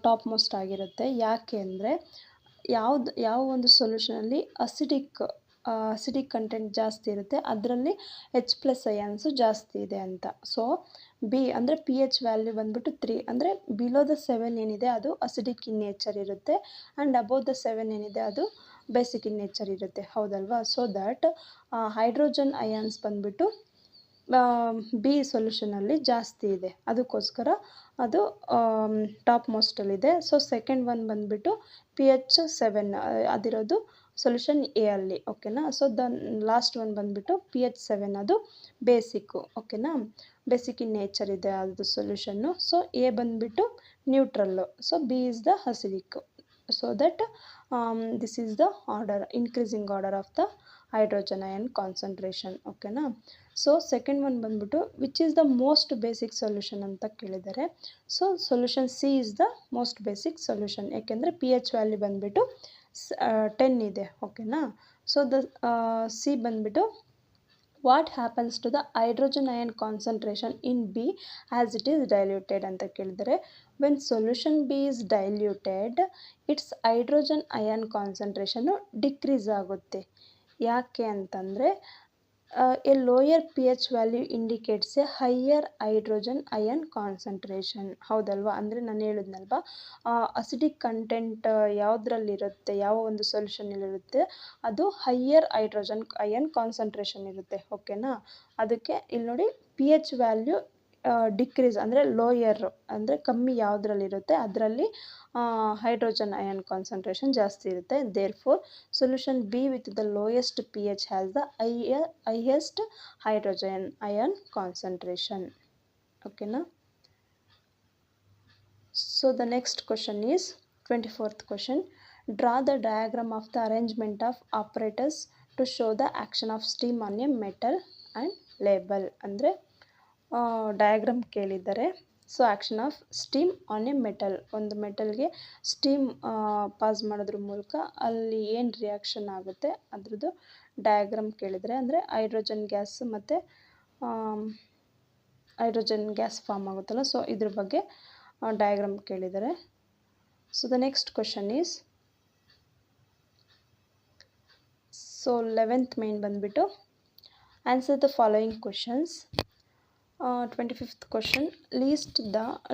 ಟಾಪ್ ಮೋಸ್ಟ್ ಆಗಿರುತ್ತೆ. ಯಾಕೆ ಅಂದರೆ ಯಾವ ಒಂದು ಸೊಲ್ಯೂಷನಲ್ಲಿ ಅಸಿಡಿಕ್ ಕಂಟೆಂಟ್ ಜಾಸ್ತಿ ಇರುತ್ತೆ, ಅದರಲ್ಲಿ H+ ಅಯಾನ್ಸು ಜಾಸ್ತಿ ಇದೆ ಅಂತ. ಸೊ ಬಿ ಅಂದರೆ ಪಿ ಎಚ್ ವ್ಯಾಲ್ಯೂ ಬಂದ್ಬಿಟ್ಟು 3, ಅಂದರೆ ಬಿಲೋ ದ 7 ಏನಿದೆ ಅದು ಅಸಿಡಿಕ್ ಇನ್ ನೇಚರ್ ಇರುತ್ತೆ, ಆ್ಯಂಡ್ ಅಬೋವ್ ದ 7 ಏನಿದೆ ಅದು ಬೇಸಿಕ್ ಇನ್ ನೇಚರ್ ಇರುತ್ತೆ, ಹೌದಲ್ವಾ. ಸೊ ದ್ಯಾಟ್ ಹೈಡ್ರೋಜನ್ ಅಯಾನ್ಸ್ ಬಂದ್ಬಿಟ್ಟು ಬಿ ಸೊಲ್ಯೂಷನಲ್ಲಿ ಜಾಸ್ತಿ ಇದೆ, ಅದಕ್ಕೋಸ್ಕರ ಅದು ಟಾಪ್ ಮೋಸ್ಟಲ್ಲಿದೆ. ಸೊ ಸೆಕೆಂಡ್ ಒನ್ ಬಂದುಬಿಟ್ಟು pH7 ಅದಿರೋದು ಸೊಲ್ಯೂಷನ್ ಎ ಅಲ್ಲಿ, ಓಕೆನಾ. ಸೊ ದ ಲಾಸ್ಟ್ ಒನ್ ಬಂದುಬಿಟ್ಟು pH7 ಅದು ಬೇಸಿಕ್ಕು, ಓಕೆನಾ. ಬೇಸಿಕ್ ಇನ್ ನೇಚರ್ ಇದೆ ಅದು ಸೊಲ್ಯೂಷನ್ನು. ಸೊ ಎ ಬಂದುಬಿಟ್ಟು neutral, so B is the acidic. So that this is the order, increasing order of the hydrogen ion concentration, ಓಕೆನಾ. So second one ಬಂದುಬಿಟ್ಟು which is the most basic solution ಅಂತ ಕೇಳಿದ್ದಾರೆ. So solution C is the most basic solution, ಏಕೆಂದರೆ P H value ಬಂದುಬಿಟ್ಟು 10 ಇದೆ, ಓಕೆನಾ. So the C ಬಂದುಬಿಟ್ಟು what happens to the hydrogen ion concentration in B as it is diluted ಅಂತ ಕೇಳಿದರೆ, when solution B is diluted its hydrogen ion concentration decrease ಆಗುತ್ತೆ. ಯಾಕೆ ಅಂತಂದರೆ a lower P H value indicates a higher hydrogen ion concentration, ಹೌದಲ್ವಾ. ಅಂದರೆ ನಾನು ಹೇಳಿದ್ನಲ್ವಾ, acidic content ಯಾವುದ್ರಲ್ಲಿರುತ್ತೆ, ಯಾವ ಒಂದು ಸೊಲ್ಯೂಷನಲ್ಲಿರುತ್ತೆ ಅದು ಹೈಯರ್ ಹೈಡ್ರೋಜನ್ ಅಯನ್ ಕಾನ್ಸಂಟ್ರೇಷನ್ ಇರುತ್ತೆ, ಓಕೆನಾ. ಅದಕ್ಕೆ ಇಲ್ಲಿ ನೋಡಿ ಪಿ ಎಚ್ ವ್ಯಾಲ್ಯೂ ಡಿಕ್ರೀಸ್ ಅಂದರೆ ಲೋಯರ್ ಅಂದರೆ ಕಮ್ಮಿ ಯಾವುದ್ರಲ್ಲಿರುತ್ತೆ ಅದರಲ್ಲಿ ಹೈಡ್ರೋಜನ್ ಅಯನ್ ಕಾನ್ಸಂಟ್ರೇಷನ್ ಜಾಸ್ತಿ ಇರುತ್ತೆ. Therefore solution B with the lowest P H has the highest hydrogen ion concentration, ಓಕೆನಾ. So the next question is 24th question. Draw the diagram of the arrangement of apparatus to show the action of steam on a metal and label. ಅಂದರೆ diagram ಕೇಳಿದ್ದಾರೆ. So action of steam on a metal, ಒಂದು ಮೆಟಲ್ಗೆ steam pass ಮಾಡೋದ್ರ ಮೂಲಕ ಅಲ್ಲಿ ಏನು reaction ಆಗುತ್ತೆ ಅದ್ರದ್ದು diagram ಕೇಳಿದರೆ, ಅಂದರೆ ಹೈಡ್ರೋಜನ್ ಗ್ಯಾಸ್ ಮತ್ತು ಹೈಡ್ರೋಜನ್ ಗ್ಯಾಸ್ ಫಾರ್ಮ್ ಆಗುತ್ತಲ್ಲ, ಸೊ ಇದ್ರ ಬಗ್ಗೆ ಡಯಾಗ್ರಾಮ್ ಕೇಳಿದ್ದಾರೆ. So the next question is, so 11th main ಬಂದುಬಿಟ್ಟು answer the following questions. 25th question,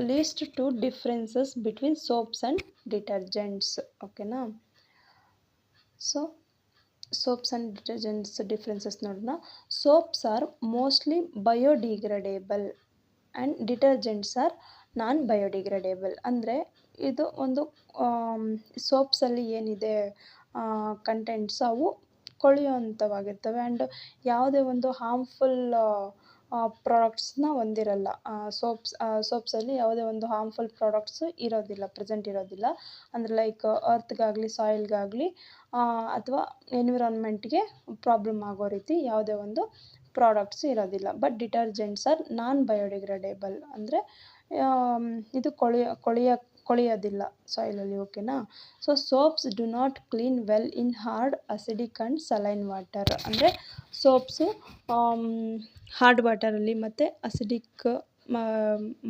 list two differences between soaps and detergents, ಓಕೆನಾ. So soaps and detergents differences ನೋಡೋಣ. Soaps are mostly biodegradable and detergents are non biodegradable. ಅಂದರೆ ಇದು ಒಂದು ಸೋಪ್ಸಲ್ಲಿ ಏನಿದೆ contents ಅವು ಕೊಳೆಯುವಂಥವಾಗಿರ್ತವೆ and ಯಾವುದೇ ಒಂದು ಹಾರ್ಮ್ಫುಲ್ ಪ್ರಾಡಕ್ಟ್ಸ್ನ ಹೊಂದಿರಲ್ಲ. ಸೋಪ್ಸಲ್ಲಿ ಯಾವುದೇ ಒಂದು ಹಾರ್ಮ್ಫುಲ್ ಪ್ರಾಡಕ್ಟ್ಸು ಇರೋದಿಲ್ಲ, ಪ್ರೆಸೆಂಟ್ ಇರೋದಿಲ್ಲ. ಅಂದರೆ ಲೈಕ್ ಅರ್ತ್ಗಾಗಲಿ ಸಾಯಿಲ್ಗಾಗಲಿ ಅಥವಾ ಎನ್ವಿರಾನ್ಮೆಂಟ್ಗೆ ಪ್ರಾಬ್ಲಮ್ ಆಗೋ ರೀತಿ ಯಾವುದೇ ಒಂದು ಪ್ರಾಡಕ್ಟ್ಸು ಇರೋದಿಲ್ಲ. But detergents are non biodegradable, ಅಂದರೆ ಇದು ಕೊಳೆಯೋದಿಲ್ಲ ಸಾಯಿಲಲ್ಲಿ, ಓಕೆನಾ. So soaps do not clean well in hard acidic and saline water. ಅಂದರೆ ಸೋಪ್ಸು ಹಾರ್ಡ್ ವಾಟರಲ್ಲಿ ಮತ್ತು ಅಸಿಡಿಕ್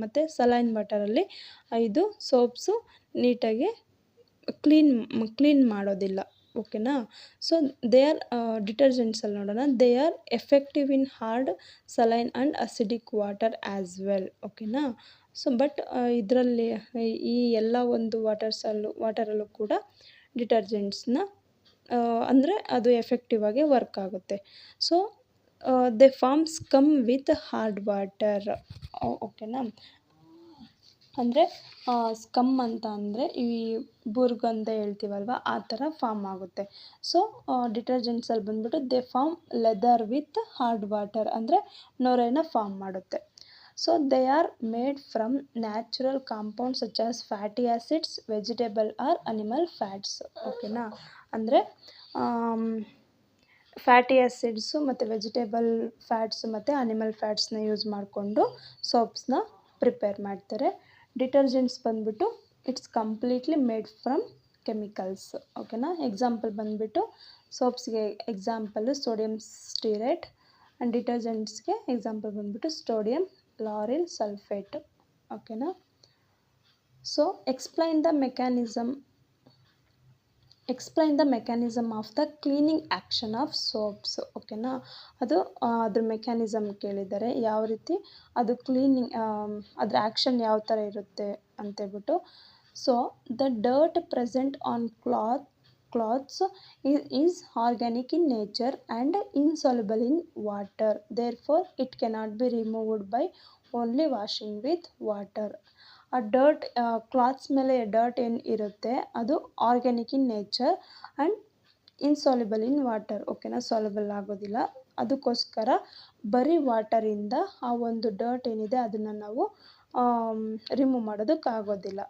ಮತ್ತು ಸಲೈನ್ ವಾಟರಲ್ಲಿ ಇದು ಸೋಪ್ಸು ನೀಟಾಗಿ ಕ್ಲೀನ್ ಮಾಡೋದಿಲ್ಲ, ಓಕೆನಾ. ಸೊ ದೇ ಆರ್ ಡಿಟರ್ಜೆಂಟ್ಸಲ್ಲಿ ನೋಡೋಣ, they are effective in hard saline and acidic water as well, ಓಕೆನಾ. So but ಇದರಲ್ಲಿ ಈ ಎಲ್ಲ ಒಂದು ವಾಟರಲ್ಲೂ ಕೂಡ ಡಿಟರ್ಜೆಂಟ್ಸ್ನ ಅಂದರೆ ಅದು ಎಫೆಕ್ಟಿವ್ ಆಗಿ ವರ್ಕ್ ಆಗುತ್ತೆ. So they forms come with hard water, ಓಕೆನಾ. ಅಂದರೆ ಸ್ಕಮ್ ಅಂತ ಅಂದರೆ ಈ ಬುರ್ಗ್ ಅಂತ ಹೇಳ್ತೀವಲ್ವ, ಆ ಥರ ಫಾರ್ಮ್ ಆಗುತ್ತೆ. ಸೊ ಡಿಟರ್ಜೆಂಟ್ಸಲ್ಲಿ ಬಂದುಬಿಟ್ಟು they form lather with hard water, ಅಂದರೆ ನೊರೆನ ಫಾರ್ಮ್ ಮಾಡುತ್ತೆ. So they are made from natural compounds such as fatty acids, vegetable or animal fats, ಓಕೆನಾ. ಅಂದರೆ ಫ್ಯಾಟಿ ಆ್ಯಸಿಡ್ಸು ಮತ್ತು ವೆಜಿಟೇಬಲ್ ಫ್ಯಾಟ್ಸು ಮತ್ತು ಅನಿಮಲ್ ಫ್ಯಾಟ್ಸ್ನ ಯೂಸ್ ಮಾಡಿಕೊಂಡು ಸೋಪ್ಸ್ನ ಪ್ರಿಪೇರ್ ಮಾಡ್ತಾರೆ. ಡಿಟರ್ಜೆಂಟ್ಸ್ ಬಂದುಬಿಟ್ಟು it's completely made from chemicals, ಓಕೆನಾ. ಎಕ್ಸಾಂಪಲ್ ಬಂದುಬಿಟ್ಟು ಸೋಪ್ಸ್ಗೆ ಎಕ್ಸಾಂಪಲು ಸೋಡಿಯಂ ಸ್ಟಿರೇಟ್ ಆ್ಯಂಡ್ ಡಿಟರ್ಜೆಂಟ್ಸ್ಗೆ ಎಕ್ಸಾಂಪಲ್ ಬಂದುಬಿಟ್ಟು ಸೋಡಿಯಂ ಲಾರಿಲ್ ಸಲ್ಫೇಟ್, ಓಕೆನಾ. So explain the mechanism explain the mechanism of the cleaning action of soaps. ಓಕೆನಾ, ಅದು ಅದ್ರ ಮೆಕ್ಯಾನಿಸಮ್ ಕೇಳಿದ್ದಾರೆ, ಯಾವ ರೀತಿ ಅದು ಕ್ಲೀನಿಂಗ್ ಅದ್ರ ಆ್ಯಕ್ಷನ್ ಯಾವ ಥರ ಇರುತ್ತೆ ಅಂತೇಳ್ಬಿಟ್ಟು. So the dirt present on clothes is organic in nature and insoluble in water. Therefore, it cannot be removed by only washing with water. ಆ ಡರ್ಟ್ ಕ್ಲಾತ್ಸ್ ಮೇಲೆ ಡರ್ಟ್ ಏನು ಇರುತ್ತೆ ಅದು organic in nature and insoluble in water. ಓಕೆನಾ, soluble ಆಗೋದಿಲ್ಲ. ಅದಕ್ಕೋಸ್ಕರ ಬರೀ ವಾಟರಿಂದ ಆ ಒಂದು ಡರ್ಟ್ ಏನಿದೆ ಅದನ್ನು ನಾವು ರಿಮೂವ್ ಮಾಡೋದಕ್ಕಾಗೋದಿಲ್ಲ.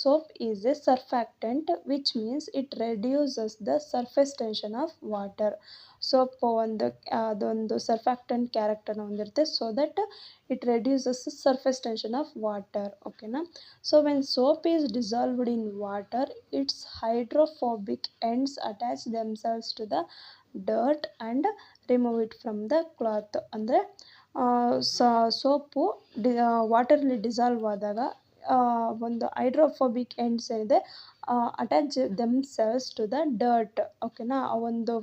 Soap is a surfactant which means it reduces the surface tension of water. Soap ಅದೊಂದು ಸರ್ಫ್ಯಾಕ್ಟೆಂಟ್ ಕ್ಯಾರೆಕ್ಟರ್ನ ಹೊಂದಿರುತ್ತೆ, so that it reduces surface tension of water. ಓಕೆನಾ, so when soap is dissolved in water its hydrophobic ends attach themselves to the dirt and remove it from the cloth. ಅಂದರೆ soap ವಾಟರಲ್ಲಿ dissolve ಆದಾಗ ಒಂದು hydrophobic ends ಏನಿದೆ attach themselves to the dirt. ಓಕೆನಾ, ಆ ಒಂದು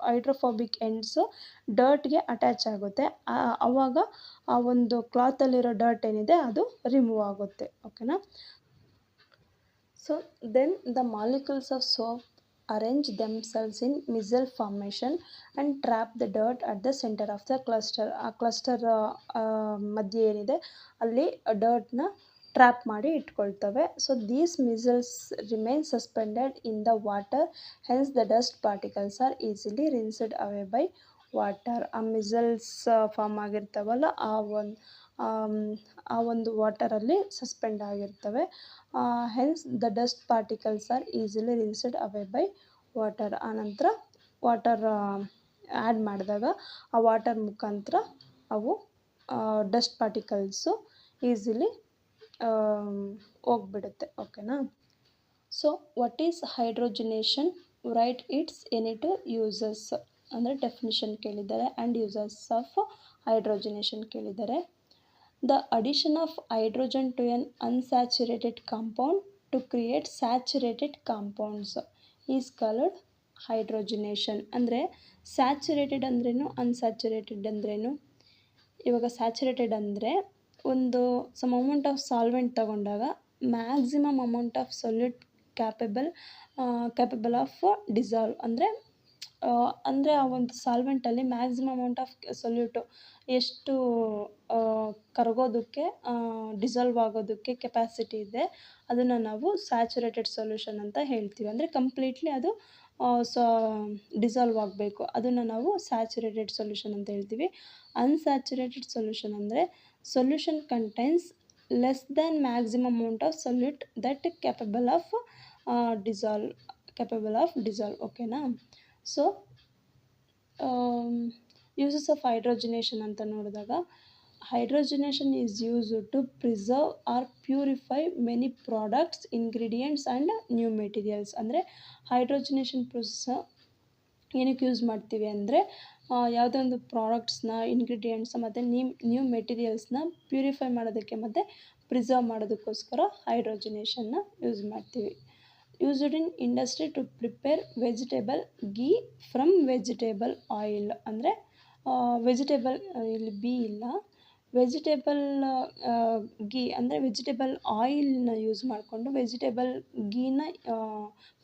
hydrophobic ends ಡರ್ಟ್ಗೆ attach ಆಗುತ್ತೆ. ಆವಾಗ ಆ ಒಂದು ಕ್ಲಾತಲ್ಲಿರೋ ಡರ್ಟ್ ಏನಿದೆ ಅದು ರಿಮೂವ್ ಆಗುತ್ತೆ. ಓಕೆನಾ, so then the molecules of soap arrange themselves in micelle formation and trap the dirt at the center of the cluster. ಆ ಕ್ಲಸ್ಟರ್ ಮಧ್ಯೆ ಏನಿದೆ ಅಲ್ಲಿ ಡರ್ಟ್ನ ಟ್ರ್ಯಾಪ್ ಮಾಡಿ ಇಟ್ಕೊಳ್ತವೆ. So these micelles remain suspended in the water, hence the dust particles are easily rinsed away by water. ಆ micelles form ಆಗಿರ್ತಾವಲ್ಲ ಆ ಒಂದು ವಾಟರಲ್ಲಿ ಸಸ್ಪೆಂಡ್ ಆಗಿರ್ತವೆ. Hence the dust particles are easily rinsed away by water. ಆನಂತರ water add ಮಾಡಿದಾಗ ಆ water ಮುಖಾಂತರ ಅವು ಡಸ್ಟ್ ಪಾರ್ಟಿಕಲ್ಸು ಈಸಿಲಿ ಹೋಗ್ಬಿಡುತ್ತೆ. ಓಕೆನಾ, so what is ಹೈಡ್ರೋಜಿನೇಷನ್? Right it's any two uses. ಅಂದರೆ ಡೆಫಿನಿಷನ್ ಕೇಳಿದ್ದಾರೆ ಆ್ಯಂಡ್ ಯೂಸಸ್ ಆಫ್ ಹೈಡ್ರೋಜಿನೇಷನ್ ಕೇಳಿದ್ದಾರೆ. The addition of hydrogen to an unsaturated compound to create saturated compounds is called hydrogenation. ಅಂದರೆ saturated ಅಂದ್ರೇನು, unsaturated ಅಂದ್ರೇನು? ಇವಾಗ saturated ಅಂದರೆ ಒಂದು ಸಮ್ ಅಮೌಂಟ್ ಆಫ್ ಸಾಲ್ವೆಂಟ್ ತಗೊಂಡಾಗ maximum amount of solute capable of dissolve. ಅಂದರೆ ಆ ಒಂದು ಸಾಲ್ವೆಂಟಲ್ಲಿ ಮ್ಯಾಕ್ಸಿಮಮ್ ಅಮೌಂಟ್ ಆಫ್ ಸೊಲ್ಯೂಟು ಎಷ್ಟು ಕರಗೋದಕ್ಕೆ ಡಿಸಾಲ್ವ್ ಆಗೋದಕ್ಕೆ ಕೆಪಾಸಿಟಿ ಇದೆ ಅದನ್ನು ನಾವು ಸ್ಯಾಚುರೇಟೆಡ್ ಸೊಲ್ಯೂಷನ್ ಅಂತ ಹೇಳ್ತೀವಿ. ಅಂದರೆ ಕಂಪ್ಲೀಟ್ಲಿ ಅದು ಡಿಸಾಲ್ವ್ ಆಗಬೇಕು, ಅದನ್ನು ನಾವು ಸ್ಯಾಚುರೇಟೆಡ್ ಸೊಲ್ಯೂಷನ್ ಅಂತ ಹೇಳ್ತೀವಿ. ಅನ್ಸ್ಯಾಚುರೇಟೆಡ್ ಸೊಲ್ಯೂಷನ್ ಅಂದರೆ solution contains less than maximum amount of solute that capable of dissolve. ಓಕೆನಾ, ಸೊ ಯೂಸಸ್ ಆಫ್ ಹೈಡ್ರೋಜಿನೇಷನ್ ಅಂತ ನೋಡಿದಾಗ hydrogenation is used to preserve or purify many products, ingredients and new materials. ಅಂದರೆ hydrogenation process ಏನಕ್ಕೆ use ಮಾಡ್ತೀವಿ ಅಂದರೆ ಯಾವುದೇ ಒಂದು ಪ್ರಾಡಕ್ಟ್ಸ್ನ, ಇಂಗ್ರೀಡಿಯೆಂಟ್ಸ್ ಮತ್ತು ನ್ಯೂ ಮೆಟೀರಿಯಲ್ಸ್ನ ಪ್ಯೂರಿಫೈ ಮಾಡೋದಕ್ಕೆ ಮತ್ತು ಪ್ರಿಸರ್ವ್ ಮಾಡೋದಕ್ಕೋಸ್ಕರ ಹೈಡ್ರೋಜಿನೇಷನ್ನ ಯೂಸ್ ಮಾಡ್ತೀವಿ. Used in industry to prepare vegetable ghee from vegetable oil. ಅಂದರೆ ವೆಜಿಟೇಬಲ್, ಇಲ್ಲಿ ಬಿ ಇಲ್ಲ, ವೆಜಿಟೇಬಲ್ ಗೀ ಅಂದರೆ ವೆಜಿಟೇಬಲ್ ಆಯಿಲ್ನ ಯೂಸ್ ಮಾಡಿಕೊಂಡು ವೆಜಿಟೇಬಲ್ ಗೀನ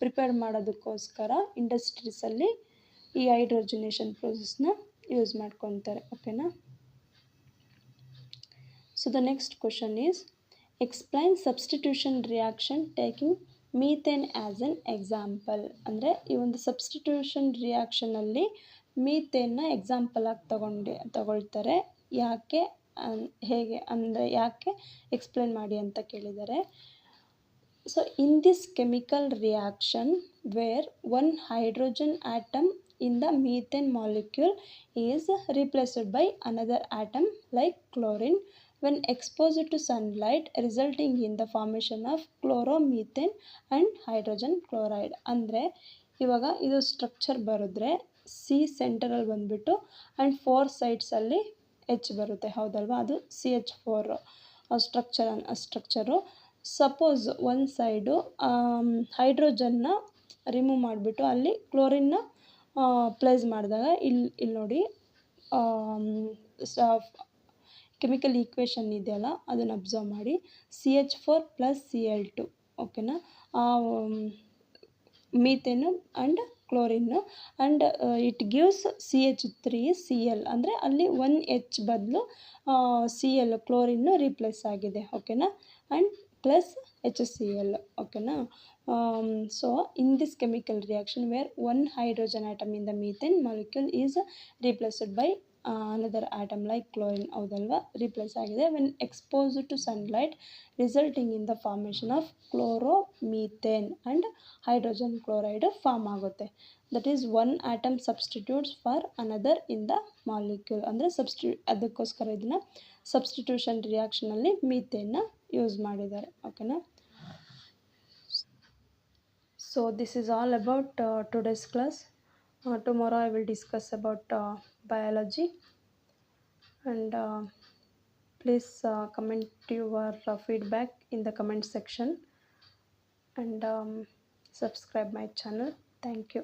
ಪ್ರಿಪೇರ್ ಮಾಡೋದಕ್ಕೋಸ್ಕರ ಇಂಡಸ್ಟ್ರೀಸಲ್ಲಿ ಈ ಹೈಡ್ರೋಜಿನೇಷನ್ ಪ್ರೊಸೆಸ್ನ ಯೂಸ್ ಮಾಡ್ಕೊತಾರೆ. ಓಕೆನಾ, so the next question is explain substitution reaction taking methane as an example. ಅಂದರೆ ಈ ಒಂದು ಸಬ್ಸ್ಟಿಟ್ಯೂಷನ್ ರಿಯಾಕ್ಷನಲ್ಲಿ ಮೀಥೇನ್ನ ಎಕ್ಸಾಂಪಲ್ ಆಗಿ ತಗೊಳ್ತಾರೆ. ಯಾಕೆ, ಹೇಗೆ ಅಂದರೆ ಯಾಕೆ ಎಕ್ಸ್ಪ್ಲೇನ್ ಮಾಡಿ ಅಂತ ಕೇಳಿದ್ದಾರೆ. So in this chemical reaction where one hydrogen atom in the methane molecule is replaced by another atom like chlorine when exposed to sunlight, resulting in the formation of chloromethane and hydrogen chloride. ಅಂದರೆ ಇವಾಗ ಇದು structure ಬರೆದ್ರೆ C ಸೆಂಟರಲ್ಲಿ ಬಂದುಬಿಟ್ಟು and 4 ಸೈಡ್ಸಲ್ಲಿ H ಬರುತ್ತೆ, ಹೌದಲ್ವಾ? ಅದು CH4 structure. Suppose ಒಂದು side ಹೈಡ್ರೋಜನ್ನ remove ಮಾಡಿಬಿಟ್ಟು ಅಲ್ಲಿ ಕ್ಲೋರಿನ್ನ ಪ್ಲೇಸ್ ಮಾಡಿದಾಗ ಇಲ್ಲಿ ನೋಡಿ ಕೆಮಿಕಲ್ ಈಕ್ವೇಷನ್ ಇದೆಯಲ್ಲ ಅದನ್ನು ಅಬ್ಸರ್ವ್ ಮಾಡಿ CH4 + Cl2 ಓಕೆನಾ, methane and chlorine and it gives CH3Cl ಅಂದರೆ ಅಲ್ಲಿ 1H ಬದಲು Cl ಕ್ಲೋರಿನ್ನು ರೀಪ್ಲೇಸ್ ಆಗಿದೆ ಓಕೆನಾ, ಆ್ಯಂಡ್ ಪ್ಲಸ್ HCl ಓಕೆನಾ. So in this chemical reaction where one hydrogen atom in the methane molecule is replaced by another atom like chlorine ಹೌದಲ್ವಾ, replace ಆಗಿದೆ when exposed to sunlight resulting in the formation of chloromethane and hydrogen chloride form ಆಗುತ್ತೆ. That is one atom substitutes for another in the molecule ಅಂದರೆ ಅದಕ್ಕೋಸ್ಕರ ಇದನ್ನು substitution ರಿಯಾಕ್ಷನಲ್ಲಿ ಮೀಥೇನ್ನ use ಮಾಡಿದ್ದಾರೆ ಓಕೆನಾ. So this is all about today's class. Tomorrow I will discuss about biology, and please comment your feedback in the comment section, and subscribe my channel. Thank you.